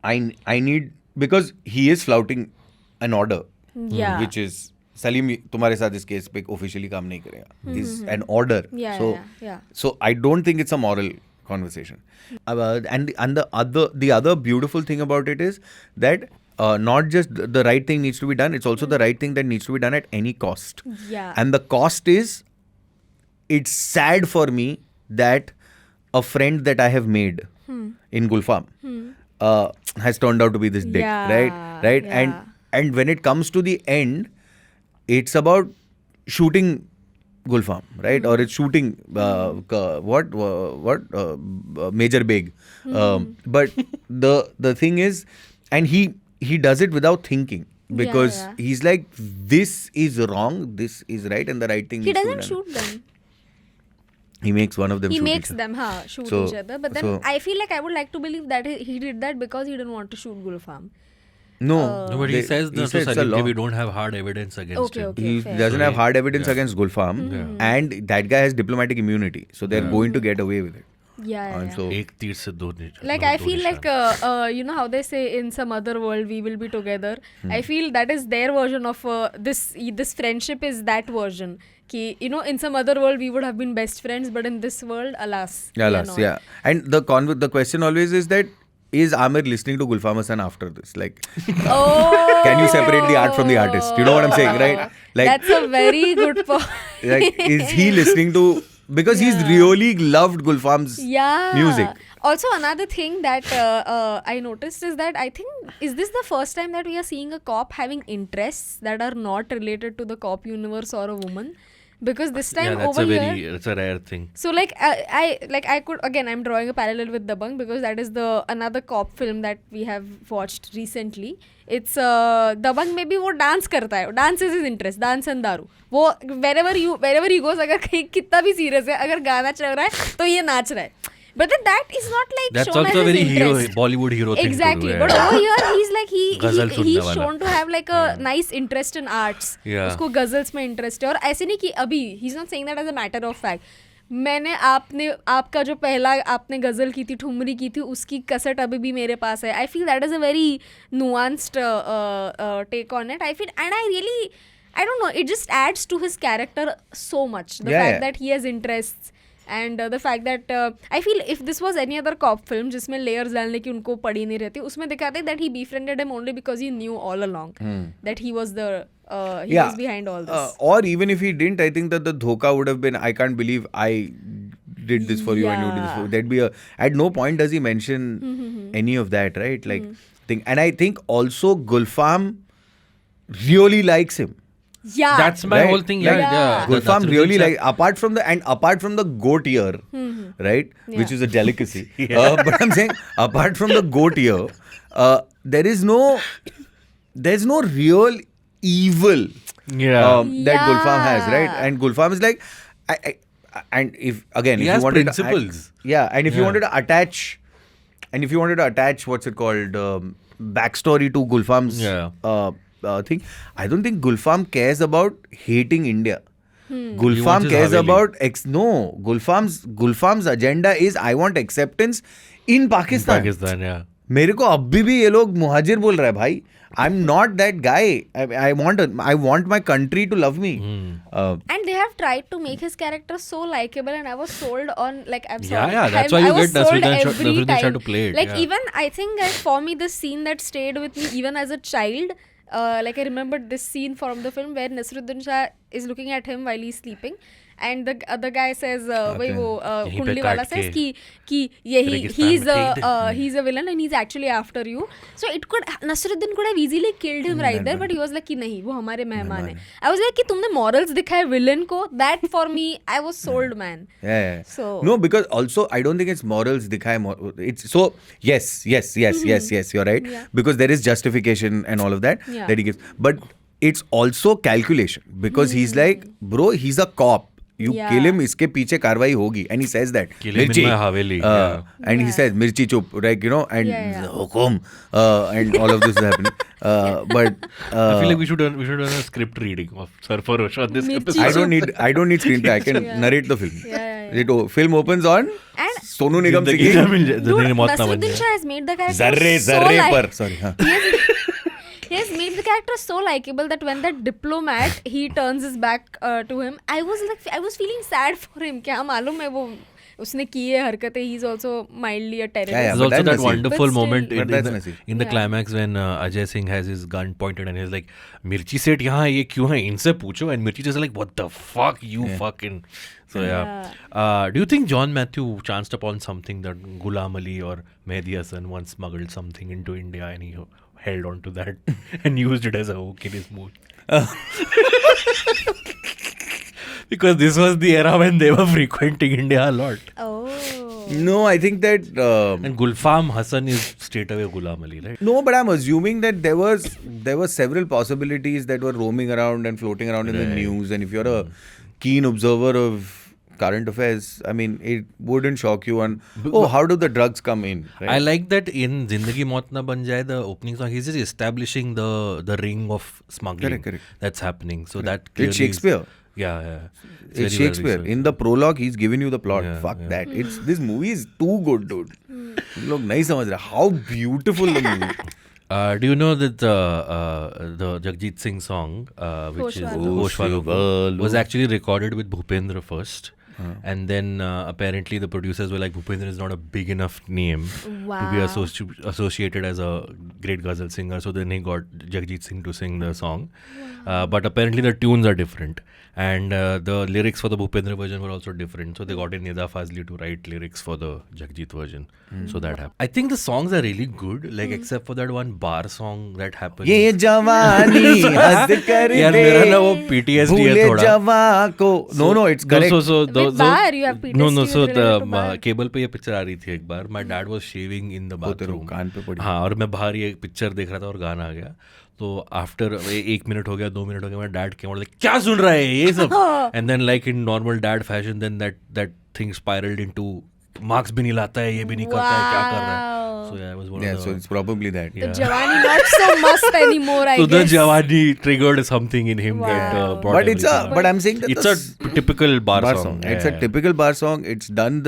[SPEAKER 2] I need, because he is flouting an order,
[SPEAKER 3] yeah.
[SPEAKER 2] which is Salim, तुम्हारे साथ इस case पे officially काम नहीं करेगा. Is an order.
[SPEAKER 3] Yeah.
[SPEAKER 2] So I don't think it's a moral conversation. And the other beautiful thing about it is that not just the right thing needs to be done, it's also the right thing that needs to be done at any cost.
[SPEAKER 3] Yeah.
[SPEAKER 2] And the cost is, it's sad for me that a friend that I have made in Gulfam has turned out to be this dick,
[SPEAKER 3] Yeah,
[SPEAKER 2] right?
[SPEAKER 3] yeah.
[SPEAKER 2] And when it comes to the end, it's about shooting Gulfam, right? Or it's shooting Major Beg. But the thing is, and he does it without thinking, because
[SPEAKER 3] Yeah.
[SPEAKER 2] he's like, this is wrong, this is right, and the right thing
[SPEAKER 3] He
[SPEAKER 2] needs to be
[SPEAKER 3] doesn't
[SPEAKER 2] done.
[SPEAKER 3] shoot them.
[SPEAKER 2] He makes one of them
[SPEAKER 3] He
[SPEAKER 2] shoot
[SPEAKER 3] makes
[SPEAKER 2] each other.
[SPEAKER 3] them shoot
[SPEAKER 2] So-
[SPEAKER 3] each other. But then
[SPEAKER 2] so-
[SPEAKER 3] I feel like I would like to believe that he did that because he didn't want to shoot Gulfam.
[SPEAKER 2] No,
[SPEAKER 4] No, but he says
[SPEAKER 2] he
[SPEAKER 4] to
[SPEAKER 2] said it's a
[SPEAKER 4] Salim
[SPEAKER 2] law.
[SPEAKER 4] we don't have hard evidence against him.
[SPEAKER 3] Okay,
[SPEAKER 2] He
[SPEAKER 3] fair.
[SPEAKER 2] doesn't
[SPEAKER 4] So
[SPEAKER 2] have
[SPEAKER 4] he-
[SPEAKER 2] hard evidence
[SPEAKER 4] yeah.
[SPEAKER 2] against Gulfam, and that guy has diplomatic immunity, so they're going to get away with it.
[SPEAKER 3] Yeah.
[SPEAKER 2] And so
[SPEAKER 4] Ek teer se do
[SPEAKER 3] Like, I feel like, you know how they say in some other world we will be together. I feel that is their version of this friendship is that version. Ki, you know, in some other world we would have been best friends, but in this world, alas. we are not.
[SPEAKER 2] yeah. And the question always is that, is Aamir listening to Gulfam Hasan after this? Like,
[SPEAKER 3] Oh.
[SPEAKER 2] can you separate the art from the artist? You know what I'm saying, right? Like,
[SPEAKER 3] That's a very good point.
[SPEAKER 2] like, is he listening to, because he's really loved Gulfam's music.
[SPEAKER 3] Also, another thing that I noticed is that I think, is this the first time that we are seeing a cop having interests that are not related to the cop universe or a woman? because this time
[SPEAKER 4] Yeah, that's
[SPEAKER 3] over
[SPEAKER 4] a
[SPEAKER 3] here.
[SPEAKER 4] it's a rare thing.
[SPEAKER 3] So like I could, again, I'm drawing a parallel with Dabangg because that is the another cop film that we have watched recently. It's Dabangg में भी वो dance करता है, dance is his interest, dance and दारू. वो wherever he goes, अगर कहीं कितना भी सीरियस है, अगर गाना चल रहा है तो ये नाच रहा है. But then that is not like
[SPEAKER 4] That's
[SPEAKER 3] shown
[SPEAKER 4] also
[SPEAKER 3] as
[SPEAKER 4] a
[SPEAKER 3] his
[SPEAKER 4] very
[SPEAKER 3] interest.
[SPEAKER 4] Bollywood hero thing
[SPEAKER 3] Exactly.
[SPEAKER 4] to do.
[SPEAKER 3] But over here he's like
[SPEAKER 4] ghazal
[SPEAKER 3] he's
[SPEAKER 4] सुनने वाला.
[SPEAKER 3] shown to have like a nice interest in arts.
[SPEAKER 4] Yeah.
[SPEAKER 3] उसको गजल्स में interest है. और ऐसे नहीं कि अभी he's not saying that as a matter of fact. मैंने आपका जो पहला आपने गजल की थी, ठुमरी की थी, उसकी कसट अभी भी मेरे पास है. I feel that is a very nuanced take on it. I feel, and I don't know, it just adds to his character so much. The fact that he has interests and the fact that I feel if this was any other cop film जिसमें layers डालने की उनको पड़ी नहीं रहती, उसमें दिखाते that he befriended him only because he knew all along that he was the he was behind all this.
[SPEAKER 2] Or even if he didn't, I think that the dhoka would have been, I can't believe I did this for you and you did this for you. There'd be at no point does he mention any of that, right? Like and I think also Gulfam really likes him.
[SPEAKER 3] Yeah,
[SPEAKER 4] That's my whole thing. Yeah.
[SPEAKER 2] Gulfam really like, apart from the goat ear, right, which is a delicacy. But I'm saying apart from the goat ear, there's no real evil that Gulfam has, right? And Gulfam is like, and if again,
[SPEAKER 4] he
[SPEAKER 2] if
[SPEAKER 4] has
[SPEAKER 2] you wanted
[SPEAKER 4] principles.
[SPEAKER 2] and if you wanted to attach, what's it called, backstory to Gulfam's thing, I don't think Gulfam cares about hating India. Gulfam cares about Gulfam's agenda is I want acceptance in Pakistan.
[SPEAKER 4] Yeah.
[SPEAKER 2] मेरे को अभी भी ये लोग मुहाजिर बोल रहा है भाई. I'm not that guy. I want my country to love me.
[SPEAKER 3] And they have tried to make his character so likable, and I was sold on, like, I'm sorry.
[SPEAKER 4] Yeah, that's why you get Naseeruddin Shah to play it.
[SPEAKER 3] Like, even I think for me, the scene that stayed with me even as a child, like I remembered this scene from the film where Naseeruddin Shah is looking at him while he's sleeping. And the other guy says, वही वो कुंडली वाला says कि यही he's a villain and he's actually after you. So it could, Naseeruddin could have easily killed him right there, but he was like कि नहीं, वो हमारे मेहमान है. I was like कि तुमने morals दिखाए villain को. That for me, I was sold, man.
[SPEAKER 2] Yeah.
[SPEAKER 3] So
[SPEAKER 2] no, because also I don't think it's morals दिखाए. It's so yes, you're right.
[SPEAKER 3] Yeah.
[SPEAKER 2] Because there is justification and all of that
[SPEAKER 3] Yeah.
[SPEAKER 2] that he gives, but it's also calculation because he's like, bro, he's a cop. You kill him, इसके पीछे कार्रवाई होगी, and he says that
[SPEAKER 4] Kill him in my haveli.
[SPEAKER 2] and he says mirchi chup, like, you know, and hukum, and all of this is happening. But
[SPEAKER 4] I feel like we should run a script reading of Sarfarosh on this
[SPEAKER 3] Mirchi
[SPEAKER 4] episode.
[SPEAKER 2] I don't need screenplay. I can narrate the film. The film opens on
[SPEAKER 3] and
[SPEAKER 2] Sonu Nigam
[SPEAKER 4] Zindagi
[SPEAKER 2] singing.
[SPEAKER 3] dude, Naseeruddin Shah has made the character
[SPEAKER 2] Zarre
[SPEAKER 3] so
[SPEAKER 2] par. Sorry.
[SPEAKER 3] He has made the character so likable that when that diplomat he turns his back to him, I was feeling sad for him. क्या मालूम है वो उसने किए हरकतें. He's also mildly a terrorist.
[SPEAKER 4] There's also that wonderful moment in the
[SPEAKER 2] Yeah.
[SPEAKER 4] climax when Ajay Singh has his gun pointed and he's like, Mirchi set यहाँ ये क्यों है, इनसे पूछो. And Mirchi just like, what the fuck, you fucking. So do you think John Matthew chanced upon something that Ghulam Ali or Mehdi Hasan once smuggled something into India and he held on to that and used it as a hook in his movie? Because this was the era when they were frequenting India a lot.
[SPEAKER 3] Oh.
[SPEAKER 2] No, I think that
[SPEAKER 4] And Gulfam Hasan is straight away Ghulam Ali, right?
[SPEAKER 2] no, but I'm assuming that there were several possibilities that were roaming around and floating around in the news. And if you're a keen observer of current affairs, I mean, it wouldn't shock you on, how do the drugs come in? Right?
[SPEAKER 4] I like that in Zindagi Maut Na Ban Jaye, the opening song, he's just establishing the ring of smuggling
[SPEAKER 2] Correct.
[SPEAKER 4] that's happening. So that clearly
[SPEAKER 2] It's Shakespeare.
[SPEAKER 4] Yeah.
[SPEAKER 2] It's
[SPEAKER 4] very
[SPEAKER 2] Shakespeare.
[SPEAKER 4] well
[SPEAKER 2] In the prologue, he's giving you the plot.
[SPEAKER 4] Yeah,
[SPEAKER 2] Fuck that. This movie is too good, dude. लोग नहीं समझ रहे how beautiful the movie.
[SPEAKER 4] Do you know that the Jagjit Singh song, which is
[SPEAKER 3] Hosh Walo.
[SPEAKER 4] Hosh Walo, was actually recorded with Bhupendra first. and then apparently the producers were like, Bhupendra is not a big enough name to be
[SPEAKER 3] Wow.
[SPEAKER 4] associated as a great ghazal singer. So then he got Jagjit Singh to sing the song. But apparently the tunes are different. And the lyrics for the Bhupendra version were also different. So they got in Nida Fazli to write lyrics for the Jagjit version. So that happened. I think the songs are really good, like except for that one bar song that happened.
[SPEAKER 2] ये जवानी हद कर
[SPEAKER 4] यार
[SPEAKER 2] दे
[SPEAKER 4] मेरा ना वो PTSD है
[SPEAKER 2] भूले
[SPEAKER 4] थोड़ा.
[SPEAKER 2] जवा को no it's correct.
[SPEAKER 3] With bar, you have PTSD
[SPEAKER 4] No, so
[SPEAKER 3] with related to bar.
[SPEAKER 4] the cable पे ये पिक्चर आ रही थी एक बार. My dad was shaving in the bathroom.
[SPEAKER 2] कान पे पड़ी.
[SPEAKER 4] हाँ, और मैं बाहर ये पिक्चर देख रहा था और गाना आ गया. तो आफ्टर 1 मिनट हो गया, 2 मिनट हो गया, मेरा डैड के बोला क्या सुन रहा है ये सब. And then like in normal dad fashion then that thing spiralled into marks भी नहीं लाता है, ये भी नहीं करता है, क्या कर रहा है. So yeah, I was one
[SPEAKER 2] Yeah,
[SPEAKER 4] of
[SPEAKER 2] so
[SPEAKER 4] the...
[SPEAKER 2] it's probably that.
[SPEAKER 3] The Jawani not so must anymore, I
[SPEAKER 4] So the
[SPEAKER 3] guess.
[SPEAKER 4] Jawani triggered something in him that
[SPEAKER 3] Wow.
[SPEAKER 4] brought
[SPEAKER 2] But but I'm saying that
[SPEAKER 4] it's a typical bar song.
[SPEAKER 2] It's a typical bar song. It's done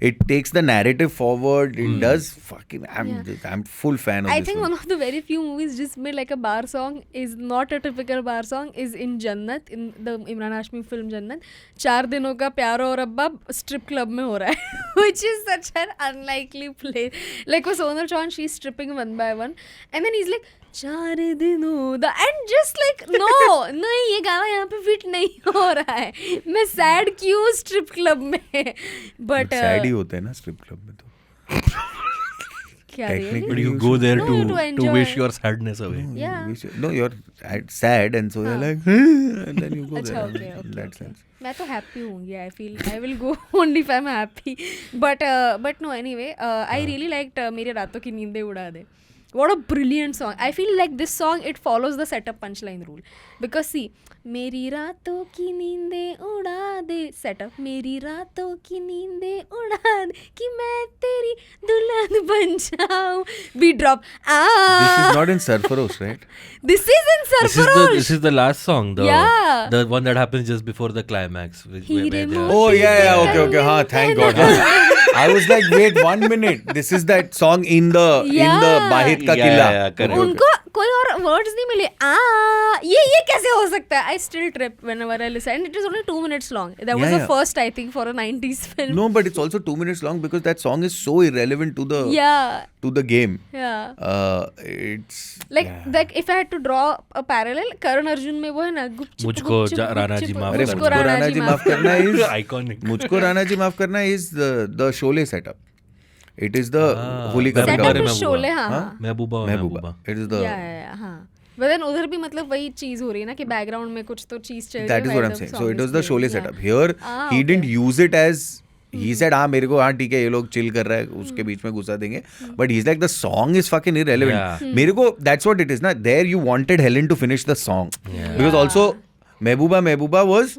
[SPEAKER 2] it takes the narrative forward. It does fucking. I'm full fan of
[SPEAKER 3] I
[SPEAKER 2] this
[SPEAKER 3] think
[SPEAKER 2] one.
[SPEAKER 3] one of the very few movies just made like a bar song is not a typical bar song is in Jannat, in the Imran Hashmi film Jannat. 4 दिनों का प्यार और अब्बा strip club में हो रहा है, which is such an unlikely play. Like with Sonal Chauhan, she's stripping one by one, and then he's like 4 दिनों दा, and just like no नहीं ये गाना यहाँ पे फिट नहीं हो रहा है, मैं sad क्यों strip club में. But
[SPEAKER 2] Sad ही होते हैं ना strip club में तो.
[SPEAKER 3] क्या
[SPEAKER 2] Technically,
[SPEAKER 4] But you go there
[SPEAKER 3] No, to
[SPEAKER 4] to
[SPEAKER 3] enjoy.
[SPEAKER 4] wish your sadness away.
[SPEAKER 3] Yeah.
[SPEAKER 2] No, you're sad and so you're like and then you go
[SPEAKER 3] अच्छा,
[SPEAKER 2] there.
[SPEAKER 3] okay,
[SPEAKER 2] In that sense.
[SPEAKER 3] मैं तो happy होंगी. I feel I will go only if I am happy. But no anyway I really liked मेरे रातों की नींदें उड़ा दे. What a brilliant song. I feel like this song, it follows the setup punchline rule. Because see, मेरी रातों की नींदें उड़ा दे, setup, मेरी रातों की नींदें उड़ा दे कि मैं तेरी दुल्हन बन जाऊं. Beat drop.
[SPEAKER 2] This is not in Sarfarosh, right?
[SPEAKER 3] This is in Sarfarosh.
[SPEAKER 4] This is the last song,
[SPEAKER 3] Yeah.
[SPEAKER 4] the one that happens just before the climax.
[SPEAKER 3] He removed
[SPEAKER 2] Oh yeah, okay. हाँ, thank God. I was like, wait 1 minute. This is that song in the बाहिर का किला.
[SPEAKER 4] correct.
[SPEAKER 3] उनको कोई और words नहीं मिले. ये कैसे हो सकता है? I still trip whenever I listen. And it is only 2 minutes long. That was
[SPEAKER 2] Yeah,
[SPEAKER 3] the
[SPEAKER 2] yeah.
[SPEAKER 3] first, I think, for a 90s film.
[SPEAKER 2] No, but it's also 2 minutes long because that song is so irrelevant to the game.
[SPEAKER 3] Yeah.
[SPEAKER 2] It's
[SPEAKER 3] Like if I had to draw a parallel, Karan Arjun में वो है ना गुपचुप
[SPEAKER 4] मुझको
[SPEAKER 3] गुपचुप
[SPEAKER 4] राणा जी
[SPEAKER 3] गुपचुप,
[SPEAKER 4] माफ
[SPEAKER 2] अरे
[SPEAKER 4] करना.
[SPEAKER 2] मुझको राणा जी माफ करना is
[SPEAKER 4] Iconic.
[SPEAKER 2] मुझको राणा जी माफ करना is the Sholay setup. It is the Holi का
[SPEAKER 4] Setup
[SPEAKER 2] प्रोग्राम.
[SPEAKER 3] is शोले. हाँ.
[SPEAKER 4] महबूबा.
[SPEAKER 2] It is the
[SPEAKER 3] हाँ. But then उधर भी मतलब वही चीज हो रही है ना कि बैकग्राउंड में कुछ तो चीज चल रही है.
[SPEAKER 2] that is what
[SPEAKER 3] while
[SPEAKER 2] I'm
[SPEAKER 3] the
[SPEAKER 2] saying.
[SPEAKER 3] song
[SPEAKER 2] So it
[SPEAKER 3] is
[SPEAKER 2] was the
[SPEAKER 3] playing.
[SPEAKER 2] Sholay
[SPEAKER 3] Yeah.
[SPEAKER 2] setup. Here he didn't use it as he said हाँ मेरे को हाँ ठीक है ये लोग चिल कर रहा है उसके बीच में घुसा देंगे. But he's like the song is fucking irrelevant.
[SPEAKER 4] Yeah.
[SPEAKER 2] मेरे को that's what it is ना. There you wanted Helen to finish the song because also Mehbooba was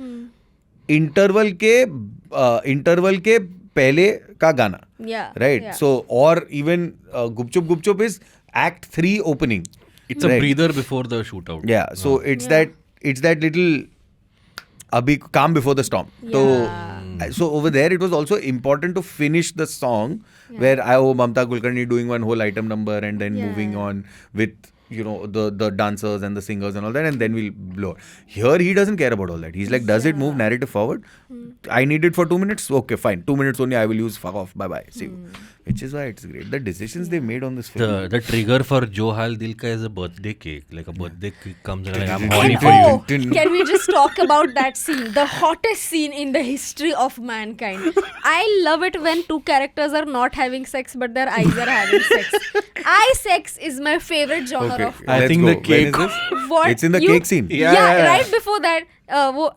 [SPEAKER 2] interval के पहले का गाना.
[SPEAKER 3] Yeah.
[SPEAKER 2] Right.
[SPEAKER 3] Yeah.
[SPEAKER 2] So or even gupchup is Act 3 opening.
[SPEAKER 4] It's a
[SPEAKER 2] Right.
[SPEAKER 4] breather before the shootout.
[SPEAKER 2] Yeah, so it's that little abhi calm before the storm. So over there it was also important to finish the song where Mamta Kulkarni doing one whole item number and then moving on with the dancers and the singers and all that, and then we'll blow. Here he doesn't care about all that. He's like, does it move narrative forward? I need it for 2 minutes. Okay, fine. 2 minutes only. I will use. Fuck off. Bye bye. See you. Which is why it's great. The decisions they made on this film.
[SPEAKER 4] The trigger for Jo Hal Dil Ka is a birthday cake. Like a birthday cake comes and like, I'm horny for you.
[SPEAKER 3] Can we just talk about that scene? The hottest scene in the history of mankind. I love it when two characters are not having sex but their eyes are having sex. Eye sex is my favorite genre of film.
[SPEAKER 4] I
[SPEAKER 2] let's
[SPEAKER 4] think
[SPEAKER 2] go.
[SPEAKER 4] the
[SPEAKER 2] When
[SPEAKER 4] cake-
[SPEAKER 2] is this?
[SPEAKER 3] What
[SPEAKER 2] It's in the
[SPEAKER 3] you-
[SPEAKER 2] cake scene.
[SPEAKER 3] Yeah, right before that, वो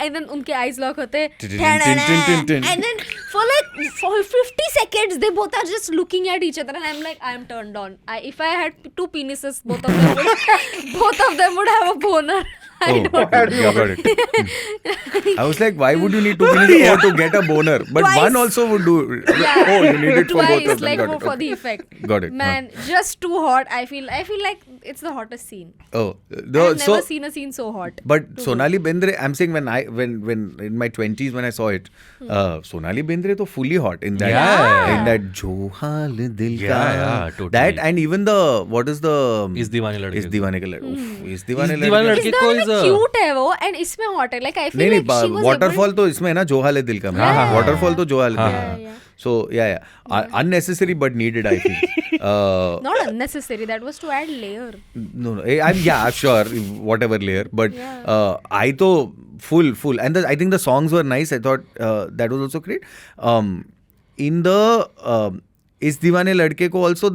[SPEAKER 3] and then उनके eyes lock होते and then for 50 seconds they both are just looking at each other and I'm like, I'm turned on. If I had 2 penises, both of them would have a boner.
[SPEAKER 2] Oh, got it. I was like, why would you need 2 minutes to get a boner? But
[SPEAKER 3] Twice.
[SPEAKER 2] one also would do.
[SPEAKER 3] Yeah.
[SPEAKER 2] Oh, you need it for both
[SPEAKER 3] Twice,
[SPEAKER 2] of them.
[SPEAKER 3] like
[SPEAKER 2] Got it.
[SPEAKER 3] for
[SPEAKER 2] Okay.
[SPEAKER 3] the effect.
[SPEAKER 2] Got it.
[SPEAKER 3] Man, just too hot. I feel like it's the hottest scene.
[SPEAKER 2] Oh,
[SPEAKER 3] I've never
[SPEAKER 2] so
[SPEAKER 3] seen a scene so hot.
[SPEAKER 2] but Sonali Bendre, I'm saying when in my 20s when I saw it, Sonali Bendre to fully hot in that
[SPEAKER 4] Yeah.
[SPEAKER 2] in that Jo Hal Dil Ka.
[SPEAKER 4] Yeah, totally.
[SPEAKER 2] That and even the what is the
[SPEAKER 4] Is Deewane Ladke
[SPEAKER 2] Is
[SPEAKER 4] Ko.
[SPEAKER 2] Deewane Ka Ladke. Is Deewane
[SPEAKER 4] Deewane
[SPEAKER 2] Ladke.
[SPEAKER 4] Ladke Ko is
[SPEAKER 3] cute है वो and इसमें hot है. Like I feel like she was
[SPEAKER 2] waterfall तो इसमें है ना जो हाल है दिल का में. Waterfall तो जो हाल है दिल का. So yeah. Unnecessary but needed, I feel.
[SPEAKER 3] Not unnecessary. That was to add layer.
[SPEAKER 2] No. I'm sure whatever layer, but I तो full and I think the songs were nice. I thought that was also great. In the इस दीवाने लड़के को also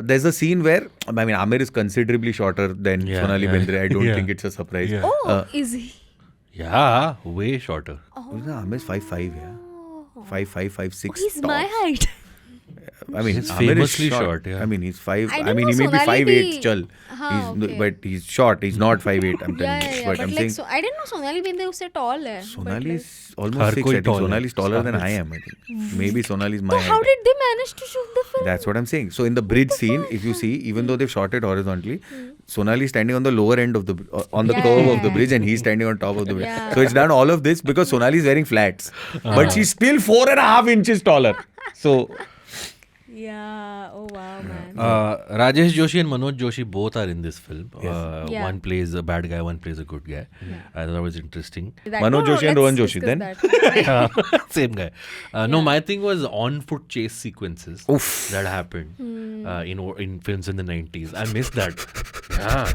[SPEAKER 2] there's a scene where Aamir is considerably shorter than Sonali Bendre. I don't think it's a surprise.
[SPEAKER 3] Oh, is he?
[SPEAKER 4] Yeah, way shorter.
[SPEAKER 2] Aamir is 5'5", yeah. 5'5", 5'6".
[SPEAKER 3] Oh, he's my height.
[SPEAKER 4] He's
[SPEAKER 2] Aamir
[SPEAKER 4] famously
[SPEAKER 2] is
[SPEAKER 4] short. Yeah.
[SPEAKER 2] He's 5.
[SPEAKER 3] I
[SPEAKER 2] He
[SPEAKER 3] didn't know
[SPEAKER 2] may be
[SPEAKER 3] Sonali
[SPEAKER 2] 5'8", chal.
[SPEAKER 3] Okay.
[SPEAKER 2] But he's short. He's not 5'8". I'm telling
[SPEAKER 3] Yeah.
[SPEAKER 2] you. But I'm
[SPEAKER 3] like
[SPEAKER 2] saying
[SPEAKER 3] so, I didn't know Sonali Bendre उससे tall है.
[SPEAKER 2] Sonali is
[SPEAKER 4] her
[SPEAKER 2] almost 6.
[SPEAKER 4] कोई
[SPEAKER 2] I think
[SPEAKER 4] tall है.
[SPEAKER 2] Sonali is taller than I am. I think maybe Sonali is my
[SPEAKER 3] So
[SPEAKER 2] height.
[SPEAKER 3] how did they manage to shoot the film?
[SPEAKER 2] That's what I'm saying. So in the bridge scene, if you see, even though they've shot it horizontally, Sonali is standing on the lower end of the on the curve of the bridge, and he's standing on top of the bridge.
[SPEAKER 3] Yeah.
[SPEAKER 2] So it's done all of this because Sonali is wearing flats, but she's still 4.5 inches taller. So
[SPEAKER 3] Yeah. Oh wow, man.
[SPEAKER 4] Rajesh Joshi and Manoj Joshi both are in this film.
[SPEAKER 3] Yeah.
[SPEAKER 4] One plays a bad guy, one plays a good guy. I thought that was interesting.
[SPEAKER 2] Manoj Joshi and Rohan Joshi, then?
[SPEAKER 4] Same guy. No, my thing was on-foot chase sequences that happened in films in the 90s. I missed that. Yeah.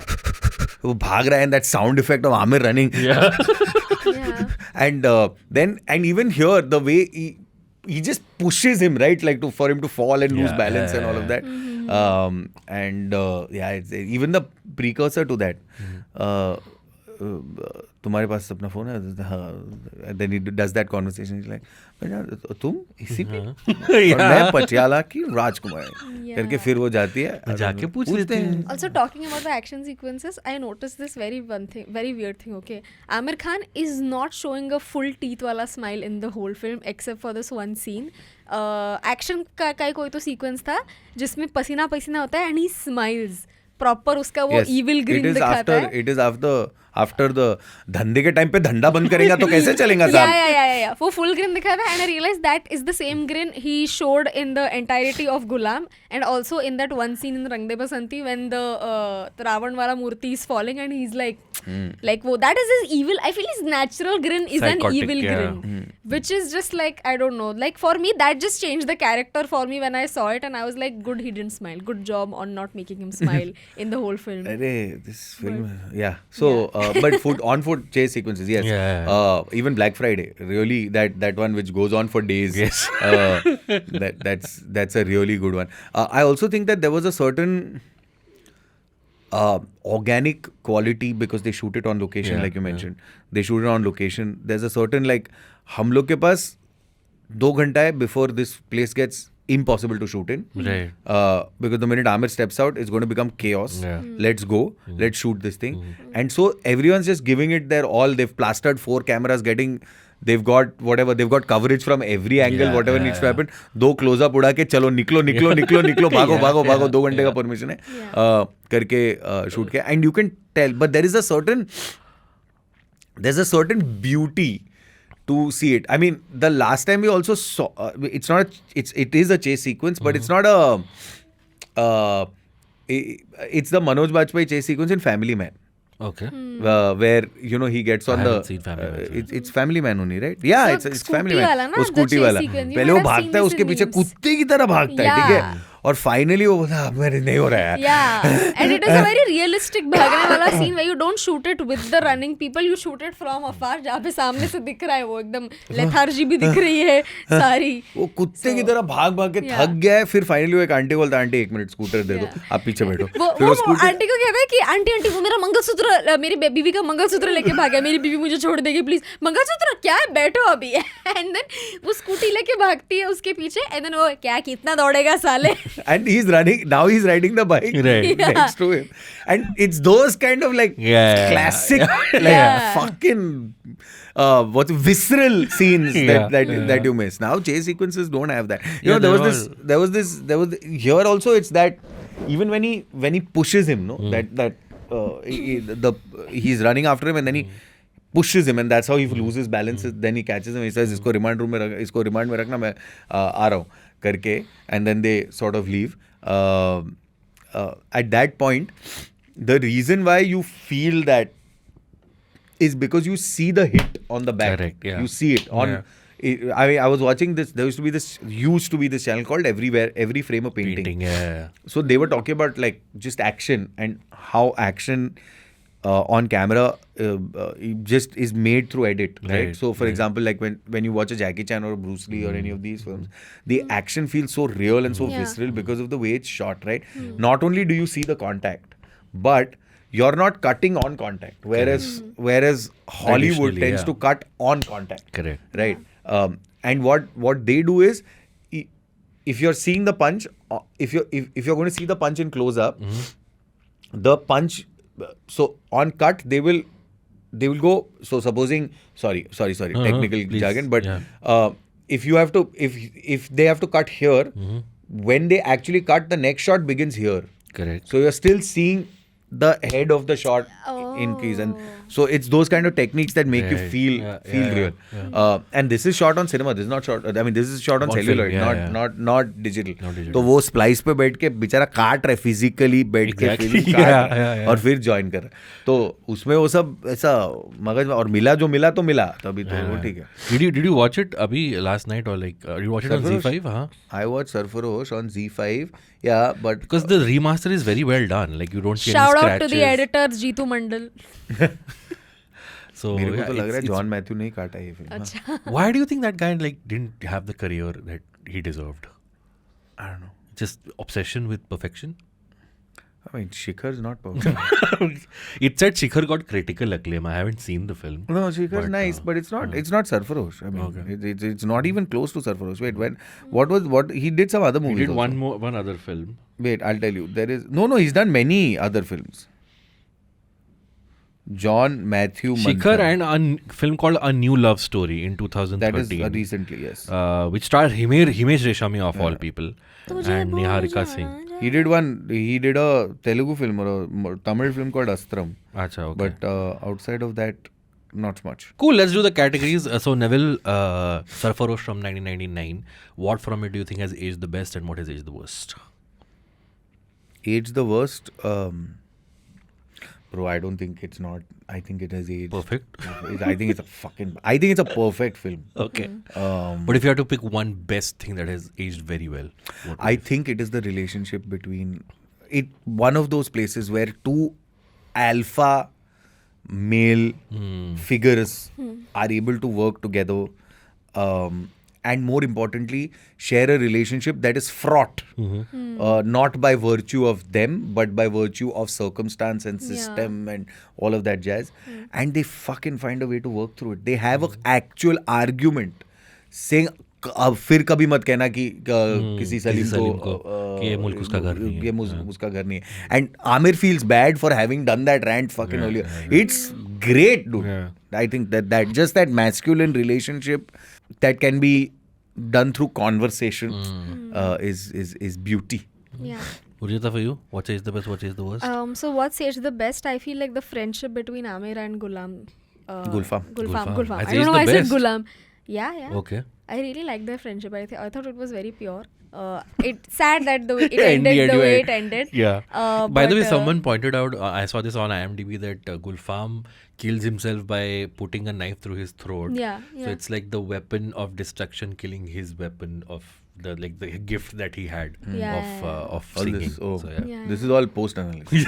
[SPEAKER 2] वो भाग रहा है, and that sound effect of Aamir running.
[SPEAKER 4] Yeah.
[SPEAKER 3] Yeah.
[SPEAKER 2] And even here, the way he just pushes him, right, like for him to fall and lose balance and all of that. It's even the precursor to that. तुम्हारे पास अपना phone है? Then he does that conversation. He's like, तुम इसी पे? और मैं पटियाला की राजकुमार करके फिर वो जाती है,
[SPEAKER 4] जाके पूछ लेते हैं.
[SPEAKER 3] Also talking about the action sequences, I noticed this very weird thing. Okay, Aamir Khan is not showing a full teeth wala smile in the whole film except for this one scene. Action का कोई तो sequence था जिसमें पसीना होता है and he smiles. Proper उसका वो evil grin दिखाता है.
[SPEAKER 2] It is after the धंधे के टाइम पे धंधा बंद करेगा तो कैसे चलेगा साहब?
[SPEAKER 3] Yeah. वो full grin दिखाता है and I realized that is the same grin he showed in the entirety of Gulam and also in that one scene in Rang De Basanti when the Ravan wala murti is falling and he's like वो that is his evil. I feel his natural grin is an evil grin, which is just like I don't know. Like for me that just changed the character for me when I saw it and I was like, good, he didn't smile. Good job on not making him smile in the whole film.
[SPEAKER 2] This film, So. But on-foot chase sequences, yes. Even Black Friday, really, that one which goes on for days.
[SPEAKER 4] Yes.
[SPEAKER 2] That's a really good one. I also think that there was a certain organic quality because they shoot it on location, like you mentioned. They shoot it on location. There's a certain हम लोग के पास 2 घंटा है before this place gets impossible to shoot in.
[SPEAKER 4] Right.
[SPEAKER 2] Because the minute Aamir steps out, it's going to become chaos. Let's go. Let's shoot this thing. And so everyone's just giving it their all. They've plastered 4 cameras, they've got coverage from every angle, whatever needs to happen. 2 close-up उड़ा के चलो निकलो भागो 2 घंटे का permission है करके shoot के. And you can tell, but there's a certain beauty to see it. I mean, the last time we also saw, it is a chase sequence, but it's not it's the Manoj Bajpayee chase sequence in Family Man.
[SPEAKER 4] Okay.
[SPEAKER 2] Where he gets on
[SPEAKER 4] seen Family Man.
[SPEAKER 2] It's Family Man only, right? Yeah,
[SPEAKER 3] so
[SPEAKER 2] it's Family
[SPEAKER 3] वाला
[SPEAKER 2] Man.
[SPEAKER 3] ना,
[SPEAKER 2] वो scooty वाला पहले वो भागता है, उसके पीछे कुत्ते की तरह भागता है, ठीक है, और फाइनली वो बोलता है मेरे नहीं हो रहा है.
[SPEAKER 3] And it is a very realistic भागने वाला scene where you don't shoot it with the running people, you shoot it from afar, जहाँ पे सामने से दिख रहा है वो एकदम लेथार्जी भी दिख रही है सारी.
[SPEAKER 2] वो कुत्ते की तरह भाग के थक गया है. फिर फाइनली वो एक आंटी बोलता है, आंटी 1 मिनट स्कूटर दे दो, आप पीछे बैठो.
[SPEAKER 3] वो आंटी को कहता है कि आंटी वो मेरा मंगलसूत्र, मेरी बीवी का मंगलसूत्र लेके भागा, मेरी बीवी मुझे छोड़ देगी प्लीज. मंगलसूत्र क्या है, बैठो अभी. एंड देन वो स्कूटी लेके भागती है उसके पीछे एंड देन वो क्या कितना दौड़ेगा साले.
[SPEAKER 2] And he's riding the bike next to him, and it's those kind of classic fucking visceral scenes that you miss. Now chase sequences don't have that. There was this here also. It's that even when he pushes him, he's running after him and then he pushes him and that's how he loses balance. Then he catches him. He says, "इसको remand में रखना, मैं आ रहा हूँ करके," and then they sort of leave. At that point, the reason why you feel that is because you see the hit on the back.
[SPEAKER 4] Correct, yeah.
[SPEAKER 2] You see it on. I was watching this. There used to be this channel called Every Frame a Painting.
[SPEAKER 4] Yeah.
[SPEAKER 2] So they were talking about like just action and how action on camera just is made through edit, right? So for example, like when you watch a Jackie Chan or a Bruce Lee or any of these films, the action feels so real and so visceral because of the way it's shot, right? Not only do you see the contact, but you're not cutting on contact, whereas Hollywood tends to cut on contact.
[SPEAKER 4] Correct.
[SPEAKER 2] Right. And what they do is, if you're seeing the punch, if you're going to see the punch in close up, the punch. So on cut they will go. So supposing technical jargon, but if you have to if they have to cut here, when they actually cut, the next shot begins here.
[SPEAKER 4] Correct.
[SPEAKER 2] So you're still seeing the head of the shot increase, and so it's those kind of techniques that make you feel real. And this is shot on cinema. This is not shot. I mean, this is shot on celluloid, not digital. तो वो splice पे बैठ के बेचारा काट रहा है, physically बैठ के film काट रहा है और फिर join कर रहा है. तो उसमें वो सब ऐसा मगज में, और मिला जो मिला तो मिला, तभी तो वो ठीक है.
[SPEAKER 4] Did you watch it अभी last night or like did you watch it on Z5? हाँ.
[SPEAKER 2] I watched Sarfarosh on Z5. Yeah, but
[SPEAKER 4] because the remaster is very well done. Like you don't see
[SPEAKER 3] shout
[SPEAKER 4] any
[SPEAKER 3] out
[SPEAKER 4] scratches.
[SPEAKER 3] to the editors Jeetu Mandal.
[SPEAKER 4] So
[SPEAKER 2] मेरे को तो लग रहा है
[SPEAKER 4] it's-
[SPEAKER 2] John Matthew नहीं काटा ये film.
[SPEAKER 3] अच्छा.
[SPEAKER 4] Why do you think that guy like didn't have the career that he deserved?
[SPEAKER 2] I don't know.
[SPEAKER 4] Just obsession with perfection.
[SPEAKER 2] I mean, Shikhar's not perfect.
[SPEAKER 4] It said Shikhar got critical acclaim. I haven't seen the film.
[SPEAKER 2] No, Shikhar's
[SPEAKER 4] But,
[SPEAKER 2] nice, but it's not Sarfarosh. I mean, it's not even close to Sarfarosh. Wait, what he did some other
[SPEAKER 4] He
[SPEAKER 2] movies.
[SPEAKER 4] did
[SPEAKER 2] also.
[SPEAKER 4] one other film.
[SPEAKER 2] Wait, I'll tell you. There is no. He's done many other films. John Matthew
[SPEAKER 4] Shikhar
[SPEAKER 2] Matthan.
[SPEAKER 4] and a film called A New Love Story in 2013.
[SPEAKER 2] That is recently, yes.
[SPEAKER 4] Which stars Himesh Reshammi of all people and Niharika Singh.
[SPEAKER 2] He did a Telugu film or a Tamil film called Astram.
[SPEAKER 4] Acha, okay.
[SPEAKER 2] But outside of that, not much.
[SPEAKER 4] Cool, let's do the categories. So Neville, Sarfarosh from 1999. What from it do you think has aged the best and what has aged the worst?
[SPEAKER 2] Aged the worst. Bro, I don't think it's not. I think it has aged.
[SPEAKER 4] Perfect.
[SPEAKER 2] I think it's a perfect film.
[SPEAKER 4] Okay. But if you had to pick one best thing that has aged very well, what
[SPEAKER 2] I think it is the relationship between it. One of those places where two alpha male figures are able to work together, and more importantly, share a relationship that is fraught, not by virtue of them, but by virtue of circumstance and system and all of that jazz. And they fucking find a way to work through it. They have an actual argument saying, अब फिर कभी मत कहना कि किसी सलीम को
[SPEAKER 4] कि ये मुल्क उसका घर नहीं है.
[SPEAKER 2] ये उसका घर नहीं है. And Aamir feels bad for having done that rant fucking earlier. It's great, dude. I think that just that masculine relationship that can be done through conversation is beauty.
[SPEAKER 3] Yeah.
[SPEAKER 4] Urjita, for you, what is the best, what is the worst?
[SPEAKER 3] So what's aged the best? I feel like the friendship between Aamir and Gulfam.
[SPEAKER 2] Gulfam.
[SPEAKER 3] I
[SPEAKER 4] Has
[SPEAKER 3] don't know
[SPEAKER 4] aged
[SPEAKER 3] why I
[SPEAKER 4] the
[SPEAKER 3] said
[SPEAKER 4] best?
[SPEAKER 3] Gulam. Yeah.
[SPEAKER 4] Okay.
[SPEAKER 3] I really liked their friendship. I thought it was very pure. It's sad that it ended the way it ended.
[SPEAKER 4] Yeah. By the way,
[SPEAKER 3] but,
[SPEAKER 4] someone pointed out, I saw this on IMDb, that Gulfam kills himself by putting a knife through his throat.
[SPEAKER 3] Yeah.
[SPEAKER 4] So it's like the weapon of destruction killing his weapon of the gift that he had of
[SPEAKER 2] All
[SPEAKER 4] singing.
[SPEAKER 2] this,
[SPEAKER 4] So,
[SPEAKER 2] this is all post analysis.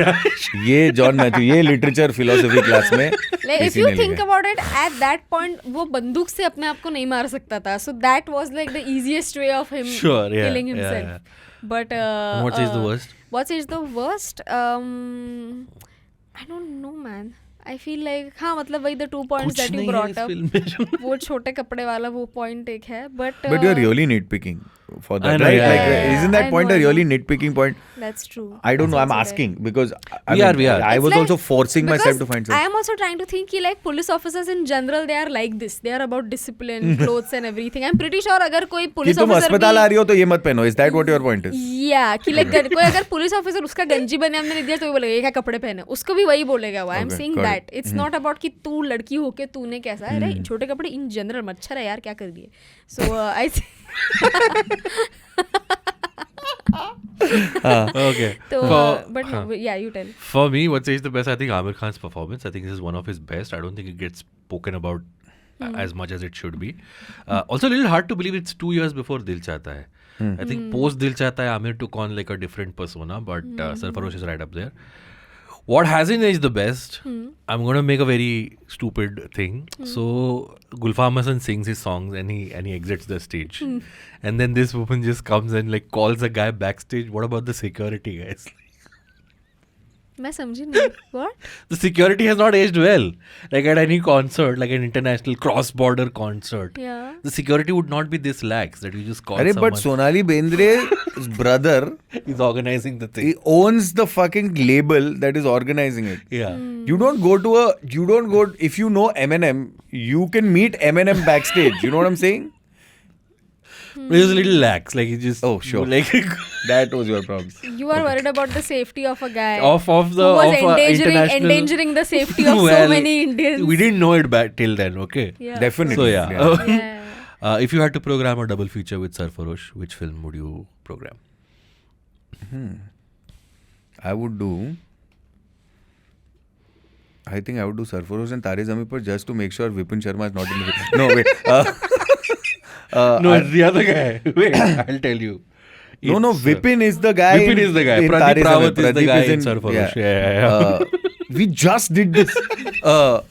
[SPEAKER 2] ये John Matthew, ये literature philosophy class में
[SPEAKER 3] Like, if you think about it, at that point वो बंदूक से अपने आप को नहीं मार सकता था. So that was like the easiest way of him killing himself.
[SPEAKER 4] Yeah.
[SPEAKER 3] But
[SPEAKER 4] And what is the worst?
[SPEAKER 3] What is the worst? I don't know, man. I feel like हाँ मतलब वही the 2 points that you brought up. वो छोटे कपड़े वाला वो point एक है. But
[SPEAKER 2] you're really nitpicking for that,
[SPEAKER 4] I know,
[SPEAKER 2] right?
[SPEAKER 4] yeah,
[SPEAKER 2] Like,
[SPEAKER 4] yeah.
[SPEAKER 2] isn't that point a really nitpicking point?
[SPEAKER 3] That's true.
[SPEAKER 2] I don't know. I'm
[SPEAKER 3] That's also
[SPEAKER 2] asking because
[SPEAKER 4] We are.
[SPEAKER 2] I
[SPEAKER 3] It's
[SPEAKER 2] was
[SPEAKER 3] like-
[SPEAKER 2] also forcing myself to find
[SPEAKER 3] I
[SPEAKER 2] something.
[SPEAKER 3] am also trying to think कि like police officers in general they are like this. They are about discipline, clothes and everything. I'm pretty sure अगर कोई
[SPEAKER 2] कि
[SPEAKER 3] police
[SPEAKER 2] तुम
[SPEAKER 3] officer
[SPEAKER 2] अस्पताल
[SPEAKER 3] भी
[SPEAKER 2] आ रही हो तो ये मत पहनो. Is that what your point is?
[SPEAKER 3] Yeah, कि like कोई अगर पुलिस ऑफिसर उसका गंजी बने हमने दिया तो वो बोलेगा ये क्या कपड़े पहने, उसको भी वही बोलेगा वो. I am
[SPEAKER 2] Okay,
[SPEAKER 3] saying
[SPEAKER 2] got
[SPEAKER 3] that it's not about कि तू लड़की होके तूने कैसा है. अरे छोटे कपड़े इन जनरल मच्छर है यार क्या कर दिए. सो आई
[SPEAKER 4] Okay.
[SPEAKER 3] So, but no, yeah, you tell.
[SPEAKER 4] For me, what's aged the best? I think Aamir Khan's performance. I think this is one of his best. I don't think it gets spoken about as much as it should be. Also, a little hard to believe it's 2 years before Dil Chahta Hai. I think post Dil Chahta Hai, Aamir took on like a different persona, but Sarfarosh is right up there. What hasn't aged the best? I'm going to make a very stupid thing. So Gulfam Hasan sings his songs and he exits the stage. And then this woman just comes and like calls a guy backstage. What about the security guys?
[SPEAKER 3] मैं समझी नहीं. What?
[SPEAKER 4] The security has not aged well. Like at any concert, like an international cross-border concert,
[SPEAKER 3] Yeah.
[SPEAKER 4] the security would not be this lax that you just call
[SPEAKER 2] Arey,
[SPEAKER 4] someone.
[SPEAKER 2] but Sonali Bendre's brother,
[SPEAKER 4] He's organizing the thing.
[SPEAKER 2] he owns the fucking label that is organizing it.
[SPEAKER 4] Yeah.
[SPEAKER 2] You don't go, if you know Eminem, you can meet Eminem backstage. You know what I'm saying?
[SPEAKER 4] But he was a little lax. Like he just.
[SPEAKER 2] Oh, sure.
[SPEAKER 4] Like
[SPEAKER 2] That was your problem.
[SPEAKER 3] You are worried about the safety of a guy
[SPEAKER 4] of the
[SPEAKER 3] who was
[SPEAKER 4] international.
[SPEAKER 3] endangering the safety of so
[SPEAKER 4] Well,
[SPEAKER 3] many Indians.
[SPEAKER 4] We didn't know it back till then. Okay.
[SPEAKER 3] Yeah.
[SPEAKER 2] Definitely.
[SPEAKER 4] So yeah.
[SPEAKER 3] Yeah.
[SPEAKER 4] If you had to program a double feature with Sarfarosh, which film would you program?
[SPEAKER 2] I think I would do Sarfarosh and Tare Zameen Par just to make sure Vipin Sharma is not in the film. No, wait.
[SPEAKER 4] No, it's the other guy. Wait, I'll tell you.
[SPEAKER 2] No, Vipin is the guy.
[SPEAKER 4] Vipin is the guy.
[SPEAKER 2] in
[SPEAKER 4] Pradeep
[SPEAKER 2] Tare
[SPEAKER 4] Rawat
[SPEAKER 2] Zameen.
[SPEAKER 4] is the
[SPEAKER 2] Pradeep
[SPEAKER 4] guy
[SPEAKER 2] is
[SPEAKER 4] in Sarfarosh. Yeah.
[SPEAKER 2] We just did this. So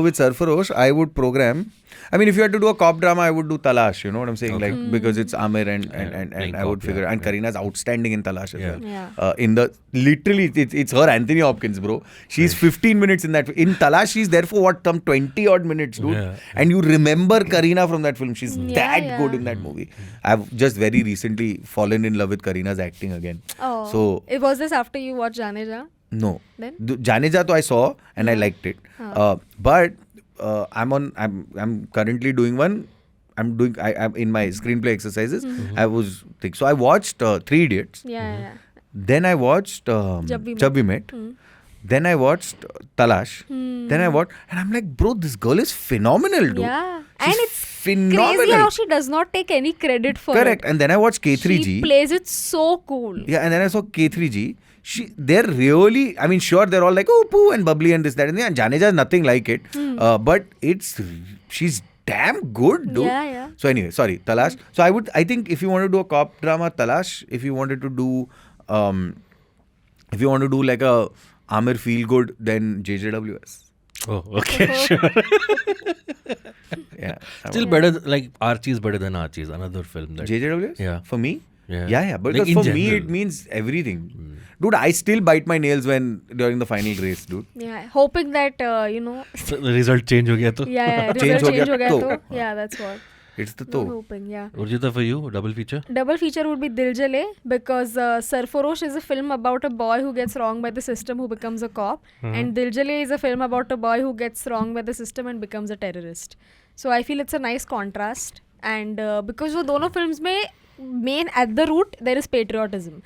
[SPEAKER 2] with Sarfarosh, I would program. I mean, if you had to do a cop drama, I would do Talash. You know what I'm saying?
[SPEAKER 4] Okay.
[SPEAKER 2] Like because it's Aamir and
[SPEAKER 4] playing
[SPEAKER 2] I would
[SPEAKER 4] cop,
[SPEAKER 2] figure.
[SPEAKER 4] yeah.
[SPEAKER 2] And Karina's outstanding in Talash as well.
[SPEAKER 3] Yeah.
[SPEAKER 2] In the literally, it's her Anthony Hopkins, bro. She's 15 minutes in that. In Talash, she's there for what, some 20 odd minutes, dude.
[SPEAKER 4] Yeah.
[SPEAKER 2] And you remember Karina from that film. She's
[SPEAKER 3] Yeah,
[SPEAKER 2] that good in that movie. I've just very recently fallen in love with Karina's acting again.
[SPEAKER 3] Oh.
[SPEAKER 2] So
[SPEAKER 3] Was this after you watched Jaane Ja?
[SPEAKER 2] no,
[SPEAKER 3] Then?
[SPEAKER 2] Jaane Ja to I saw and I liked it. But I'm currently doing one. I'm in my screenplay exercises. I was so I watched 3 Idiots.
[SPEAKER 3] Yeah.
[SPEAKER 2] Then I watched Jab We Met. Then I watched Talash. Then I watched, and I'm like, bro, this girl is phenomenal, dude.
[SPEAKER 3] Yeah.
[SPEAKER 2] She's
[SPEAKER 3] And it's
[SPEAKER 2] phenomenal.
[SPEAKER 3] crazy how she does not take any credit for
[SPEAKER 2] Correct.
[SPEAKER 3] it.
[SPEAKER 2] And then I watched K3G.
[SPEAKER 3] She plays it so cool.
[SPEAKER 2] Yeah, and then I saw K3G. They're really, I mean, sure, they're all like, oh, poo, and bubbly and this, that, and that. And Janeja is nothing like it. But she's damn good, dude.
[SPEAKER 3] Yeah.
[SPEAKER 2] So anyway, sorry, Talash. So I think if you want to do a cop drama, Talash. If you wanted to do, like a Aamir feel good, then JJWS.
[SPEAKER 4] Oh, okay, sure.
[SPEAKER 2] Yeah.
[SPEAKER 4] Still better, like Archie is better than Archie is another film that.
[SPEAKER 2] JJWS?
[SPEAKER 4] Yeah.
[SPEAKER 2] For me?
[SPEAKER 4] Yeah.
[SPEAKER 2] Yeah. Because
[SPEAKER 4] Like in
[SPEAKER 2] for me,
[SPEAKER 4] general.
[SPEAKER 2] it means everything. Dude, I still bite my nails during the final race, dude.
[SPEAKER 3] Yeah. Hoping that,
[SPEAKER 4] So the result change हो गया तो.
[SPEAKER 3] Yeah,
[SPEAKER 2] Change
[SPEAKER 3] result
[SPEAKER 2] हो
[SPEAKER 3] change
[SPEAKER 2] गया
[SPEAKER 3] हो गया
[SPEAKER 2] तो.
[SPEAKER 3] तो. Yeah, that's what.
[SPEAKER 2] It's the
[SPEAKER 3] Not
[SPEAKER 2] toe.
[SPEAKER 3] hoping, yeah.
[SPEAKER 4] Urjita, for you, double feature?
[SPEAKER 3] Double feature would be Dil Jale because Sarfarosh is a film about a boy who gets wronged by the system who becomes a cop, and Dil Jale is a film about a boy who gets wronged by the system and becomes a terrorist. So I feel it's a nice contrast, and because वो दोनों films में main at the root there is patriotism,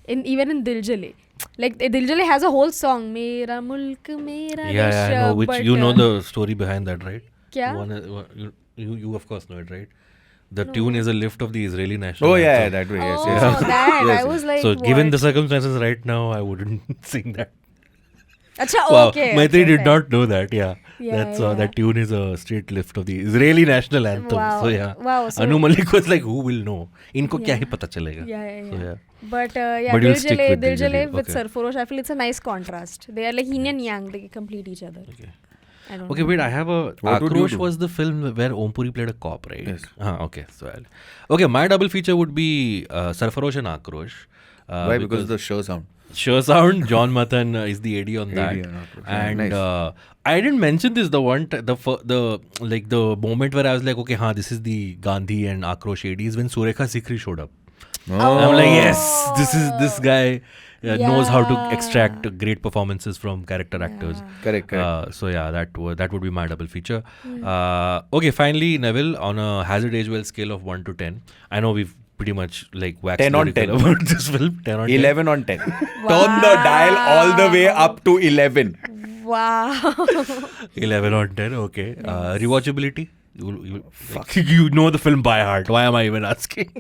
[SPEAKER 3] even in Dil Jale. Like Dil Jale has a whole song, Mera Mulk Mera
[SPEAKER 4] Yeah,
[SPEAKER 3] Desh,
[SPEAKER 4] I know. Which
[SPEAKER 3] but,
[SPEAKER 4] you know the story behind that, right?
[SPEAKER 3] क्या?
[SPEAKER 4] You of course know it, right? The tune is a lift of the Israeli national
[SPEAKER 2] Oh, yeah,
[SPEAKER 4] anthem.
[SPEAKER 2] that way. Yes,
[SPEAKER 3] Oh,
[SPEAKER 2] yes.
[SPEAKER 3] that.
[SPEAKER 2] Yes,
[SPEAKER 3] I
[SPEAKER 2] yes.
[SPEAKER 3] was like,
[SPEAKER 4] So given the
[SPEAKER 3] what?
[SPEAKER 4] circumstances right now, I wouldn't sing that.
[SPEAKER 3] Achha,
[SPEAKER 4] Wow,
[SPEAKER 3] okay.
[SPEAKER 4] Maitri
[SPEAKER 3] okay,
[SPEAKER 4] did
[SPEAKER 3] fair.
[SPEAKER 4] not know that. Yeah,
[SPEAKER 3] Yeah,
[SPEAKER 4] that's
[SPEAKER 3] yeah.
[SPEAKER 4] that tune is a straight lift of the Israeli national anthem.
[SPEAKER 3] Wow.
[SPEAKER 4] So yeah,
[SPEAKER 3] Wow, so-
[SPEAKER 4] Anu Malik was like, who will know? इनको क्या
[SPEAKER 3] Yeah.
[SPEAKER 4] ही पता चलेगा?
[SPEAKER 3] Yeah.
[SPEAKER 4] So yeah.
[SPEAKER 3] But
[SPEAKER 4] But you'll
[SPEAKER 3] Dil
[SPEAKER 4] stick
[SPEAKER 3] Jale,
[SPEAKER 4] with
[SPEAKER 3] Dil
[SPEAKER 4] Dil
[SPEAKER 3] Jale
[SPEAKER 4] Jale,
[SPEAKER 3] with
[SPEAKER 4] okay.
[SPEAKER 3] Sarfarosh, I feel it's a nice contrast. They are like yin and yang. They complete each other.
[SPEAKER 4] Okay.
[SPEAKER 3] I don't
[SPEAKER 4] Okay,
[SPEAKER 3] know.
[SPEAKER 4] wait. I have a.
[SPEAKER 2] What would you
[SPEAKER 4] Akrosh
[SPEAKER 2] do?
[SPEAKER 4] was the film where Om Puri played a cop, right?
[SPEAKER 2] Yes.
[SPEAKER 4] Okay. So okay, my double feature would be Sarfarosh and Akrosh.
[SPEAKER 2] Why? Because of the show sound.
[SPEAKER 4] Sure sound. John Matthew is the AD on that.
[SPEAKER 2] AD on Akrosh.
[SPEAKER 4] And
[SPEAKER 2] Nice.
[SPEAKER 4] I didn't mention this the moment where I was like, okay, this is the Gandhi and Akrosh ADs when Surekha Sikri showed up.
[SPEAKER 2] Oh.
[SPEAKER 4] I'm like, yes, this guy knows how to
[SPEAKER 3] Yeah.
[SPEAKER 4] extract great performances from character actors.
[SPEAKER 2] Correct.
[SPEAKER 4] So yeah, that would be my double feature. Okay, finally, Neville, on a Hazard Age Well scale of 1 to 10. I know we've pretty much like waxed
[SPEAKER 2] 10 on
[SPEAKER 4] lyrical
[SPEAKER 2] 10.
[SPEAKER 4] about this film. 10 on 10.
[SPEAKER 2] 11 on 10. Turn the dial all the way up to 11.
[SPEAKER 3] Wow.
[SPEAKER 4] 11 on 10. Okay. Rewatchability. You know the film by heart. Why am I even asking?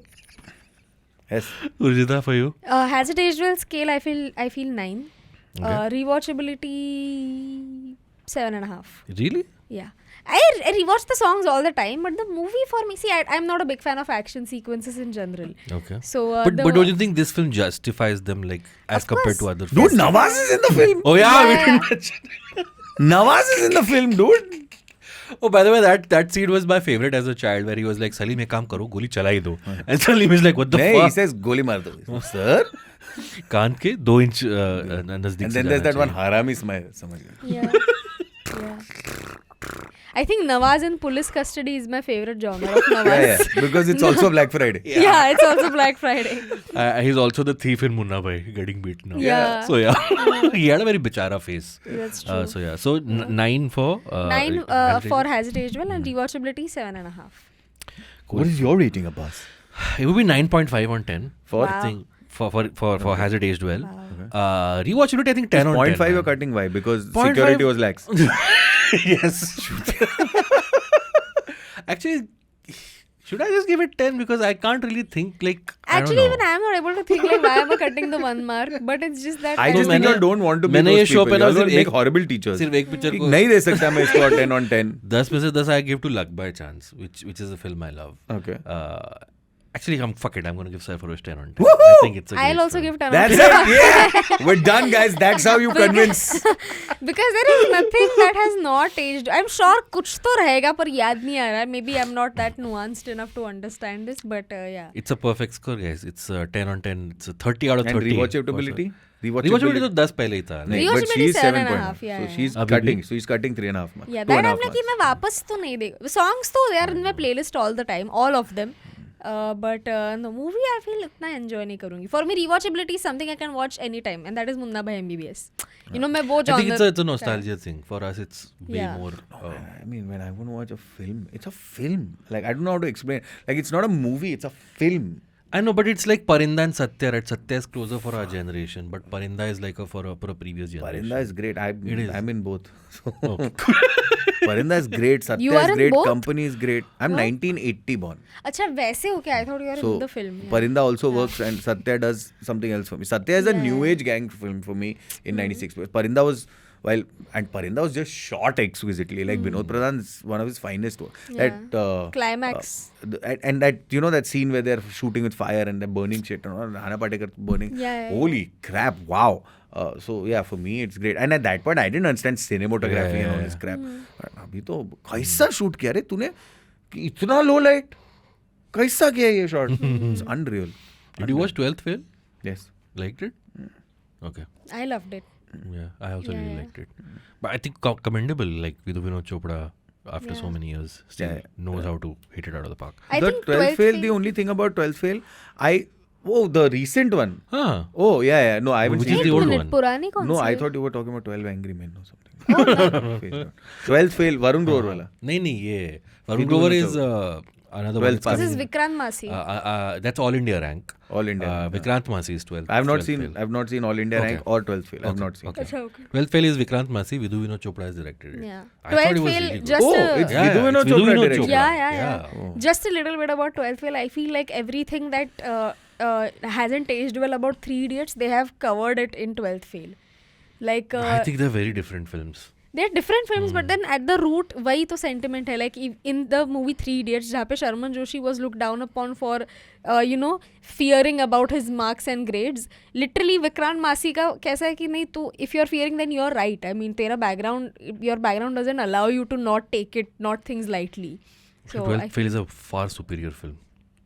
[SPEAKER 2] Yes.
[SPEAKER 4] Urjita, for you?
[SPEAKER 3] Has it aged well scale? I feel 9.
[SPEAKER 4] Okay.
[SPEAKER 3] Rewatchability 7.5.
[SPEAKER 4] Really?
[SPEAKER 3] Yeah. I rewatch the songs all the time, but the movie for me, see, I'm not a big fan of action sequences in general.
[SPEAKER 4] Okay.
[SPEAKER 3] So,
[SPEAKER 4] But don't you think this film justifies them like as
[SPEAKER 3] Of
[SPEAKER 4] compared
[SPEAKER 3] course.
[SPEAKER 4] to other
[SPEAKER 2] Dude,
[SPEAKER 4] films?
[SPEAKER 2] Nawaz is in the film.
[SPEAKER 4] Oh yeah, we
[SPEAKER 3] Yeah,
[SPEAKER 4] didn't
[SPEAKER 3] yeah.
[SPEAKER 4] mention.
[SPEAKER 2] Nawaz is in the film, dude.
[SPEAKER 4] Oh, by the way, that scene was my favorite as a child, where he was like, "Salim, ek kaam karo, goli chala hi do." And Salim is like, "What the
[SPEAKER 2] He
[SPEAKER 4] fuck?"
[SPEAKER 2] says, "Goli maar do." Sir.
[SPEAKER 4] कान के 2 inch नजदीक
[SPEAKER 2] And
[SPEAKER 4] से
[SPEAKER 2] then there's
[SPEAKER 4] जाना
[SPEAKER 2] that one
[SPEAKER 4] चाहिए.
[SPEAKER 2] harami smile. समझ गया.
[SPEAKER 3] Yeah. Yeah. I think Nawaz in police custody is my favorite genre of Nawaz.
[SPEAKER 2] Yeah. Because it's also Black Friday.
[SPEAKER 3] Yeah, it's also Black Friday.
[SPEAKER 4] He's also the thief in Munna Bhai, getting beaten up.
[SPEAKER 3] Yeah.
[SPEAKER 4] So yeah, he had a very bichara face.
[SPEAKER 3] That's true.
[SPEAKER 4] So yeah, so 9 for
[SPEAKER 3] 9
[SPEAKER 4] Heritage.
[SPEAKER 3] for Has It Aged Well and rewatchability 7.5.
[SPEAKER 4] Cool.
[SPEAKER 2] What is your rating, Abbas?
[SPEAKER 4] It would be 9.5 on 10.
[SPEAKER 2] For?
[SPEAKER 3] Wow.
[SPEAKER 4] I think for Has It Aged Well.
[SPEAKER 3] Wow.
[SPEAKER 4] Rewatchability, I think 10 on 10.
[SPEAKER 2] 0.5 you're
[SPEAKER 4] man.
[SPEAKER 2] cutting. Why? Because
[SPEAKER 4] 0.5
[SPEAKER 2] security was lax.
[SPEAKER 4] Yes. Actually, should I just give it 10? Because I can't really think like.
[SPEAKER 3] Actually,
[SPEAKER 4] I
[SPEAKER 3] even I'm not able to think like why am I cutting the 1 mark? But it's just that
[SPEAKER 2] I
[SPEAKER 3] I
[SPEAKER 2] just think
[SPEAKER 4] मैंने-
[SPEAKER 2] you don't want to be
[SPEAKER 4] मैंने ये
[SPEAKER 2] those
[SPEAKER 4] show
[SPEAKER 2] people.
[SPEAKER 4] पे ना
[SPEAKER 2] You all will
[SPEAKER 4] सिर्फ
[SPEAKER 2] make
[SPEAKER 4] एक-
[SPEAKER 2] horrible teachers.
[SPEAKER 4] सिर्फ एक picture
[SPEAKER 2] कि
[SPEAKER 4] को
[SPEAKER 2] नहीं दे सकता मैं इसको 10 on 10.
[SPEAKER 4] 10 में से 10 I give to Luck by Chance, which is a film I love.
[SPEAKER 2] Okay.
[SPEAKER 4] Actually, fuck it. I'm going to give Sarfarosh 10 on 10.
[SPEAKER 2] Woohoo!
[SPEAKER 4] I think it's a
[SPEAKER 3] I'll
[SPEAKER 4] great
[SPEAKER 3] also
[SPEAKER 4] film.
[SPEAKER 3] give 10
[SPEAKER 2] That's
[SPEAKER 3] on 10.
[SPEAKER 2] it. Yeah. We're done, guys. That's how you convince.
[SPEAKER 3] Because there is nothing that has not aged. I'm sure कुछ तो रहेगा पर याद नहीं आ रहा. Maybe I'm not that nuanced enough to understand this, but yeah.
[SPEAKER 4] It's a perfect score, guys. It's 10 on 10. It's a 30 out of 30.
[SPEAKER 2] And rewatchability?
[SPEAKER 4] Rewatchability तो 10 पहले ही था.
[SPEAKER 2] नहीं, but
[SPEAKER 3] Rewatchability
[SPEAKER 2] she's
[SPEAKER 3] 7.5,
[SPEAKER 2] 7.5.
[SPEAKER 3] yeah,
[SPEAKER 2] So
[SPEAKER 3] yeah.
[SPEAKER 2] she's
[SPEAKER 4] अभी
[SPEAKER 2] cutting.
[SPEAKER 4] भी?
[SPEAKER 2] So he's cutting 3.5 marks.
[SPEAKER 3] Yeah,
[SPEAKER 2] 2.5
[SPEAKER 3] that I'm like कि
[SPEAKER 2] marks.
[SPEAKER 3] मैं वापस तो नहीं देगा. Songs तो they are in my playlist all the time, all of them. But the movie I feel इतना enjoy नहीं करूँगी. For me, rewatchability is something I can watch anytime, and that is Munna Bhai MBBS. You know, मैं वो
[SPEAKER 4] I think
[SPEAKER 3] genre.
[SPEAKER 4] it's a nostalgia thing. For us, it's way
[SPEAKER 3] Yeah.
[SPEAKER 4] more.
[SPEAKER 2] I mean, when I want to watch a film, it's a film. Like, I don't know how to explain. Like, it's not a movie, it's a film.
[SPEAKER 4] I know, but it's like Parinda and Satya, right? Satya is closer for our generation, but Parinda is like for a previous generation.
[SPEAKER 2] Parinda is great.
[SPEAKER 4] It is.
[SPEAKER 2] I'm in both. So
[SPEAKER 4] Okay.
[SPEAKER 2] Parinda is great.
[SPEAKER 3] You
[SPEAKER 2] Satya
[SPEAKER 3] are
[SPEAKER 2] is
[SPEAKER 3] in
[SPEAKER 2] great.
[SPEAKER 3] both?
[SPEAKER 2] Company is great. I'm 1980 born.
[SPEAKER 3] अच्छा वैसे हो क्या? I thought you were
[SPEAKER 2] So
[SPEAKER 3] in the film. Yeah.
[SPEAKER 2] Parinda also works and Satya does something else for me. Satya is a new age gang film for me in 96. But Parinda was Parinda was just shot exquisitely. Like Vinod Pradhan's one of his finest work.
[SPEAKER 3] Yeah.
[SPEAKER 2] That
[SPEAKER 3] Climax.
[SPEAKER 2] and that that scene where they're shooting with fire and they're burning shit and Hana Patekar burning.
[SPEAKER 3] Yeah.
[SPEAKER 2] Holy crap! Wow. So yeah, for me it's great. And at that point I didn't understand cinematography and all this crap. But अभी तो कैसा shoot किया रे तूने? कि इतना low light? कैसा किया ये shot? It's unreal.
[SPEAKER 4] Did you watch 12th Fail?
[SPEAKER 2] Yes.
[SPEAKER 4] Liked it? Okay.
[SPEAKER 3] I loved it.
[SPEAKER 4] Yeah, I also really
[SPEAKER 3] Yeah.
[SPEAKER 4] liked it. But I think commendable, like Vinod Chopra, after so many years, still
[SPEAKER 2] Yeah.
[SPEAKER 4] knows how to hit it out of the park.
[SPEAKER 3] I
[SPEAKER 2] The
[SPEAKER 3] think
[SPEAKER 2] 12th fail, the only thing about 12th fail, the recent one.
[SPEAKER 4] Huh.
[SPEAKER 2] Oh, yeah. No, I haven't
[SPEAKER 4] Which
[SPEAKER 2] seen
[SPEAKER 4] is
[SPEAKER 2] it.
[SPEAKER 4] the old
[SPEAKER 3] minute,
[SPEAKER 4] one?
[SPEAKER 3] पुरानी कौन
[SPEAKER 2] No,
[SPEAKER 3] C
[SPEAKER 2] I
[SPEAKER 3] है?
[SPEAKER 2] thought you were talking about 12 Angry Men or something. 12th fail, Varun Grover wala.
[SPEAKER 4] नहीं ये Varun
[SPEAKER 2] Vidhu
[SPEAKER 4] Grover
[SPEAKER 2] Vinod
[SPEAKER 4] is another
[SPEAKER 2] 12th
[SPEAKER 4] one.
[SPEAKER 3] This is Vikrant Masi.
[SPEAKER 4] That's All India rank.
[SPEAKER 2] All India.
[SPEAKER 4] Vikrant Masi is 12th.
[SPEAKER 2] I have not
[SPEAKER 4] 12th
[SPEAKER 2] seen.
[SPEAKER 4] Fail.
[SPEAKER 2] I have not seen All India
[SPEAKER 4] Okay.
[SPEAKER 2] rank or 12th fail. I have
[SPEAKER 4] Okay,
[SPEAKER 2] not seen.
[SPEAKER 4] okay.
[SPEAKER 3] अच्छा, okay.
[SPEAKER 4] 12th Fail is Vikrant Masi. Vidhu Vinod Chopra has directed it.
[SPEAKER 3] Yeah.
[SPEAKER 4] I thought
[SPEAKER 3] 12th
[SPEAKER 4] it was
[SPEAKER 3] fail,
[SPEAKER 4] really good.
[SPEAKER 3] just
[SPEAKER 2] Oh,
[SPEAKER 3] a-
[SPEAKER 2] it's
[SPEAKER 4] Yeah,
[SPEAKER 2] Vidhu Vinod
[SPEAKER 4] it's Vidhu
[SPEAKER 2] Chopra
[SPEAKER 4] Vinod
[SPEAKER 2] directed.
[SPEAKER 3] Yeah.
[SPEAKER 4] Yeah.
[SPEAKER 2] Oh.
[SPEAKER 3] Just a little bit about 12th fail. I feel like everything that hasn't aged well about 3 Idiots, they have covered it in 12th fail. Like
[SPEAKER 4] I think they're very different films.
[SPEAKER 3] they're different films, but then at the root, वही तो sentiment है. Like in the movie 3 Idiots, जहाँ पे Sharman Joshi was looked down upon for, fearing about his marks and grades. Literally, Vikrant Masi का कैसा है कि नहीं तू, if you're fearing, then you're right. I mean, your background doesn't allow you to not things lightly. So
[SPEAKER 4] 12th Fail is a far superior film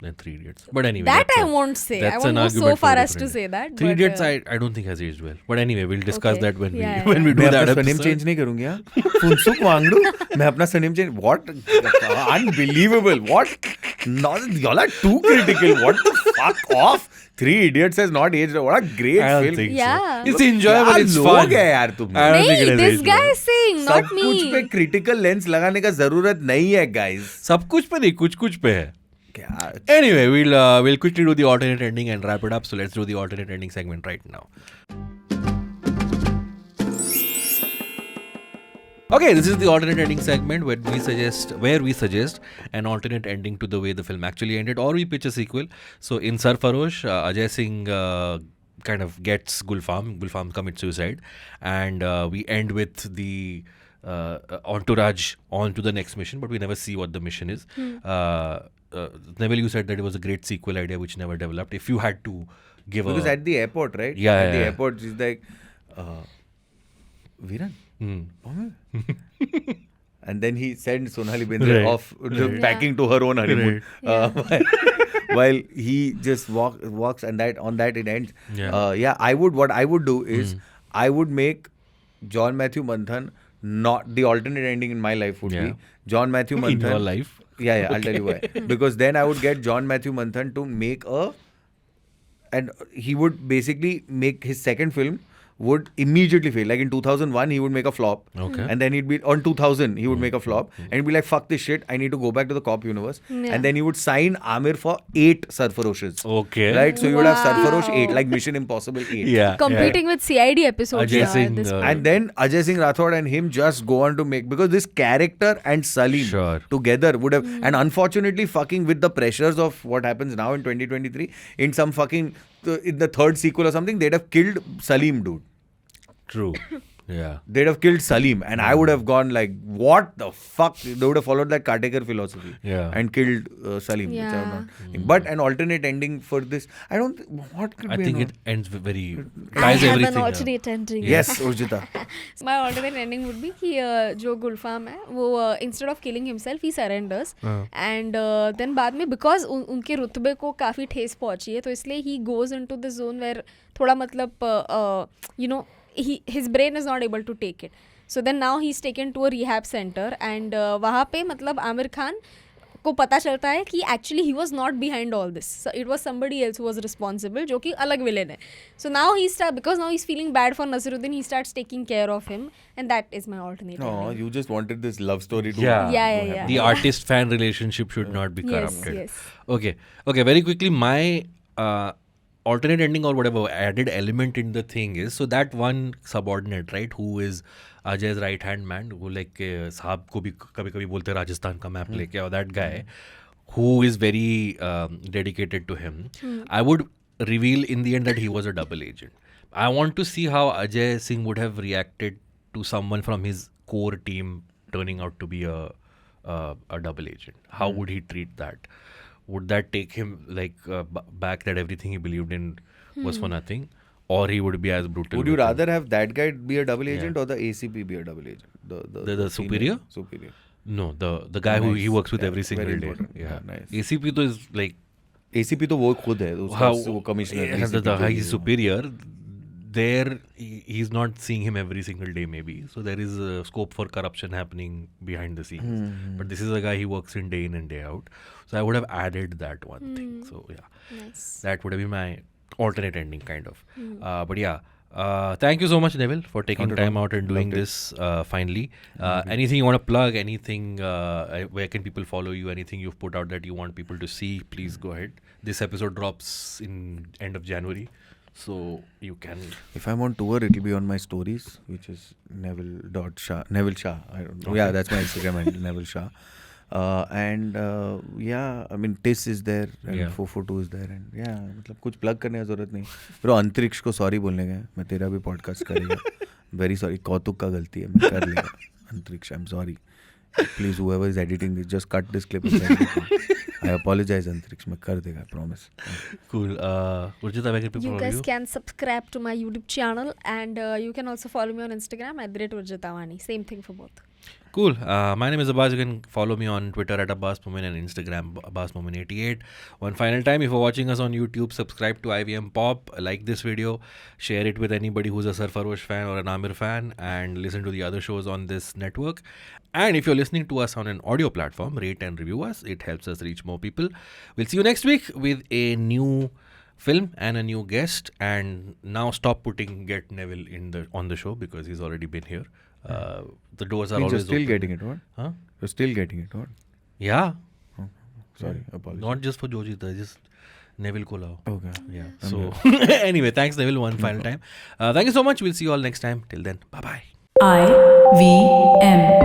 [SPEAKER 4] than 3 Idiots. But anyway,
[SPEAKER 3] that
[SPEAKER 4] that's
[SPEAKER 3] I
[SPEAKER 4] a-
[SPEAKER 3] won't say. I
[SPEAKER 4] that's
[SPEAKER 3] won't
[SPEAKER 4] an
[SPEAKER 3] go
[SPEAKER 4] argument
[SPEAKER 3] so
[SPEAKER 4] for
[SPEAKER 3] far
[SPEAKER 4] a
[SPEAKER 3] as to
[SPEAKER 4] different
[SPEAKER 3] say
[SPEAKER 4] day.
[SPEAKER 3] that.
[SPEAKER 4] 3
[SPEAKER 3] but,
[SPEAKER 4] Idiots, I don't think has aged well. But anyway, we'll discuss
[SPEAKER 3] Okay.
[SPEAKER 4] that when
[SPEAKER 3] Yeah,
[SPEAKER 4] when we do
[SPEAKER 2] मैं
[SPEAKER 4] that
[SPEAKER 2] अपना surname
[SPEAKER 4] episode.
[SPEAKER 2] change नहीं करूँगी हाँ. फुनसुक वांगडू. मैं अपना surname change. What? Unbelievable. What? Y'all are too critical. What the fuck off? 3 Idiots has not aged. What a great
[SPEAKER 4] I don't
[SPEAKER 2] film.
[SPEAKER 4] think
[SPEAKER 3] Yeah.
[SPEAKER 4] so. It's enjoyable.
[SPEAKER 2] क्या
[SPEAKER 4] It's
[SPEAKER 2] लोग
[SPEAKER 4] fun.
[SPEAKER 2] है यार तुम.
[SPEAKER 4] I don't think it
[SPEAKER 3] नहीं,
[SPEAKER 4] has
[SPEAKER 3] this
[SPEAKER 4] aged
[SPEAKER 3] guy
[SPEAKER 4] well.
[SPEAKER 3] is saying,
[SPEAKER 2] सब
[SPEAKER 3] not
[SPEAKER 2] कुछ पे
[SPEAKER 3] me.
[SPEAKER 2] Critical lens लगाने का जरूरत नहीं है guys.
[SPEAKER 4] सब कुछ पे नहीं, कुछ पे है.
[SPEAKER 2] क्या?
[SPEAKER 4] Anyway, we'll quickly do the alternate ending and wrap it up. So let's do the alternate ending segment right now. Okay, this is the alternate ending segment where we suggest an alternate ending to the way the film actually ended, or we pitch a sequel. So in Sarfarosh, Ajay Singh kind of gets Gulfam commits suicide, and we end with the entourage on to the next mission, but we never see what the mission is. Neville, you said that it was a great sequel idea which never developed. If you had to give
[SPEAKER 2] Because at the airport, right?
[SPEAKER 4] Yeah,
[SPEAKER 2] At the
[SPEAKER 4] yeah.
[SPEAKER 2] airport, she's like, Viran. And then he sends Sonali Bendre
[SPEAKER 4] Right.
[SPEAKER 2] off packing to her own honeymoon. While he just walks and on that it ends.
[SPEAKER 4] Yeah.
[SPEAKER 2] What I would do is I would make John Matthew Matthan not the alternate ending in my life would be John Matthew Matthan.
[SPEAKER 4] In your life?
[SPEAKER 2] Yeah, I'll tell you why. Because then I would get John Matthew Matthan to make and he would basically make his second film would immediately fail. Like in 2001, he would make a flop.
[SPEAKER 4] Okay.
[SPEAKER 2] And then he'd be, on 2000, he would make a flop. And he'd be like, fuck this shit, I need to go back to the cop universe.
[SPEAKER 3] Yeah.
[SPEAKER 2] And then he would sign Aamir for 8 Sarfaroshes.
[SPEAKER 4] Okay.
[SPEAKER 2] Right? So you would have
[SPEAKER 3] Wow.
[SPEAKER 2] Sarfarosh 8, like Mission Impossible 8.
[SPEAKER 4] Yeah.
[SPEAKER 3] Competing with CID episodes.
[SPEAKER 4] Ajay
[SPEAKER 3] at
[SPEAKER 4] Singh,
[SPEAKER 3] this point.
[SPEAKER 2] And then Ajay Singh Rathod and him just go on to make, because this character and Salim
[SPEAKER 4] Sure.
[SPEAKER 2] together would have, and unfortunately fucking with the pressures of what happens now in 2023, in some fucking, in the third sequel or something, they'd have killed Salim, dude.
[SPEAKER 4] True. Yeah.
[SPEAKER 2] They'd have killed Salim, and I would have gone like, what the fuck? They would have followed that Caretaker philosophy and killed Salim. Which I would not think. But an alternate ending for this, I don't. What could
[SPEAKER 4] I
[SPEAKER 2] be?
[SPEAKER 4] think it ends very
[SPEAKER 3] I
[SPEAKER 4] ties
[SPEAKER 3] have
[SPEAKER 4] everything.
[SPEAKER 3] an alternate ending.
[SPEAKER 2] Yes, Urjita.
[SPEAKER 3] My alternate ending would be कि जो गुलफाम है वो instead of killing himself he surrenders and then बाद में because उनके रुतबे को काफ़ी ठेस पहुंची है तो इसलिए he goes into the zone where थोड़ा मतलब you know his brain is not able to take it. So then now he's taken to a rehab center and वहाँ पे मतलब आमिर खान को पता चलता है कि actually he was not behind all this. So it was somebody else who was responsible जो कि अलग villain है. So now because now he's feeling bad for Naseeruddin, he starts taking care of him and that is my alternate
[SPEAKER 2] No,
[SPEAKER 3] ending.
[SPEAKER 2] you just wanted this love story to
[SPEAKER 4] Yeah.
[SPEAKER 3] Yeah.
[SPEAKER 4] The artist-fan relationship should not be
[SPEAKER 3] Yes,
[SPEAKER 4] corrupted.
[SPEAKER 3] yes.
[SPEAKER 4] Okay. Very quickly, my alternate ending or whatever added element in the thing is, so that one subordinate, right, who is Ajay's right hand man, who like साहब को भी कभी-कभी बोलते हैं राजस्थान का map लेके आओ, that guy who is very dedicated to him, I would reveal in the end that he was a double agent. I want to see how Ajay Singh would have reacted to someone from his core team turning out to be a double agent. How would he treat that? Would that take him like back that everything he believed in was for nothing? Or he would be as brutal?
[SPEAKER 2] Would you
[SPEAKER 4] with him?
[SPEAKER 2] rather have that guy be a double agent or the ACP be a double agent?
[SPEAKER 4] The superior?
[SPEAKER 2] Superior.
[SPEAKER 4] No, the guy who he works with every single
[SPEAKER 2] very
[SPEAKER 4] day.
[SPEAKER 2] important.
[SPEAKER 4] Yeah.
[SPEAKER 2] Nice.
[SPEAKER 4] ACP to is like
[SPEAKER 2] ACP तो वो खुद है वो commissioner
[SPEAKER 4] he's superior. There he's not seeing him every single day maybe. So there is a scope for corruption happening behind the scenes. But this is a guy he works in day out. So I would have added that one thing. So yeah.
[SPEAKER 3] Nice.
[SPEAKER 4] That would have been my alternate ending kind of. But yeah. Thank you so much, Neville, for taking time out and doing this finally. Anything you want to plug? Anything? Where can people follow you? Anything you've put out that you want people to see? Please go ahead. This episode drops in end of January, so you can.
[SPEAKER 2] If I'm on tour, it'll be on my stories, which is Neville Shah. I don't know.
[SPEAKER 4] Okay.
[SPEAKER 2] Yeah, that's my Instagram handle, Neville Shah. Yeah, I mean TIS is there and 442 is there and yeah, मतलब कुछ plug करने की जरूरत नहीं. फिर अंतरिक्ष को sorry बोलने गए, मैं तेरा भी podcast करेगा. Very sorry, कौतुक का गलती है, मैं कर लेगा. अंतरिक्ष, I'm sorry. Please, whoever is editing this, just cut this clip. I apologize, Antriksh. मैं कर देगा, I promise.
[SPEAKER 4] Cool. Urjita, where can people
[SPEAKER 3] You
[SPEAKER 4] follow
[SPEAKER 3] guys
[SPEAKER 4] you?
[SPEAKER 3] can subscribe to my YouTube channel and you can also follow me on Instagram at @urjitawani. Same thing for both.
[SPEAKER 4] Cool. My name is Abbas. You can follow me on Twitter at AbbasMomin and Instagram AbbasMomin88. One final time, if you're watching us on YouTube, subscribe to IVM Pop, like this video, share it with anybody who's a Sarfarosh fan or an Aamir fan, and listen to the other shows on this network. And if you're listening to us on an audio platform, rate and review us. It helps us reach more people. We'll see you next week with a new film and a new guest. And now stop putting Get Neville on the show because he's already been here. The doors are
[SPEAKER 2] You're
[SPEAKER 4] always
[SPEAKER 2] still
[SPEAKER 4] open.
[SPEAKER 2] getting it, what?
[SPEAKER 4] Huh?
[SPEAKER 2] You're still getting it, what?
[SPEAKER 4] Yeah.
[SPEAKER 2] Sorry, apologies.
[SPEAKER 4] Not just for Jojita, just Neville ko lao.
[SPEAKER 2] Okay.
[SPEAKER 4] Yeah. So anyway, thanks Neville one final time. Thank you so much. We'll see you all next time. Till then, bye-bye.
[SPEAKER 1] IVM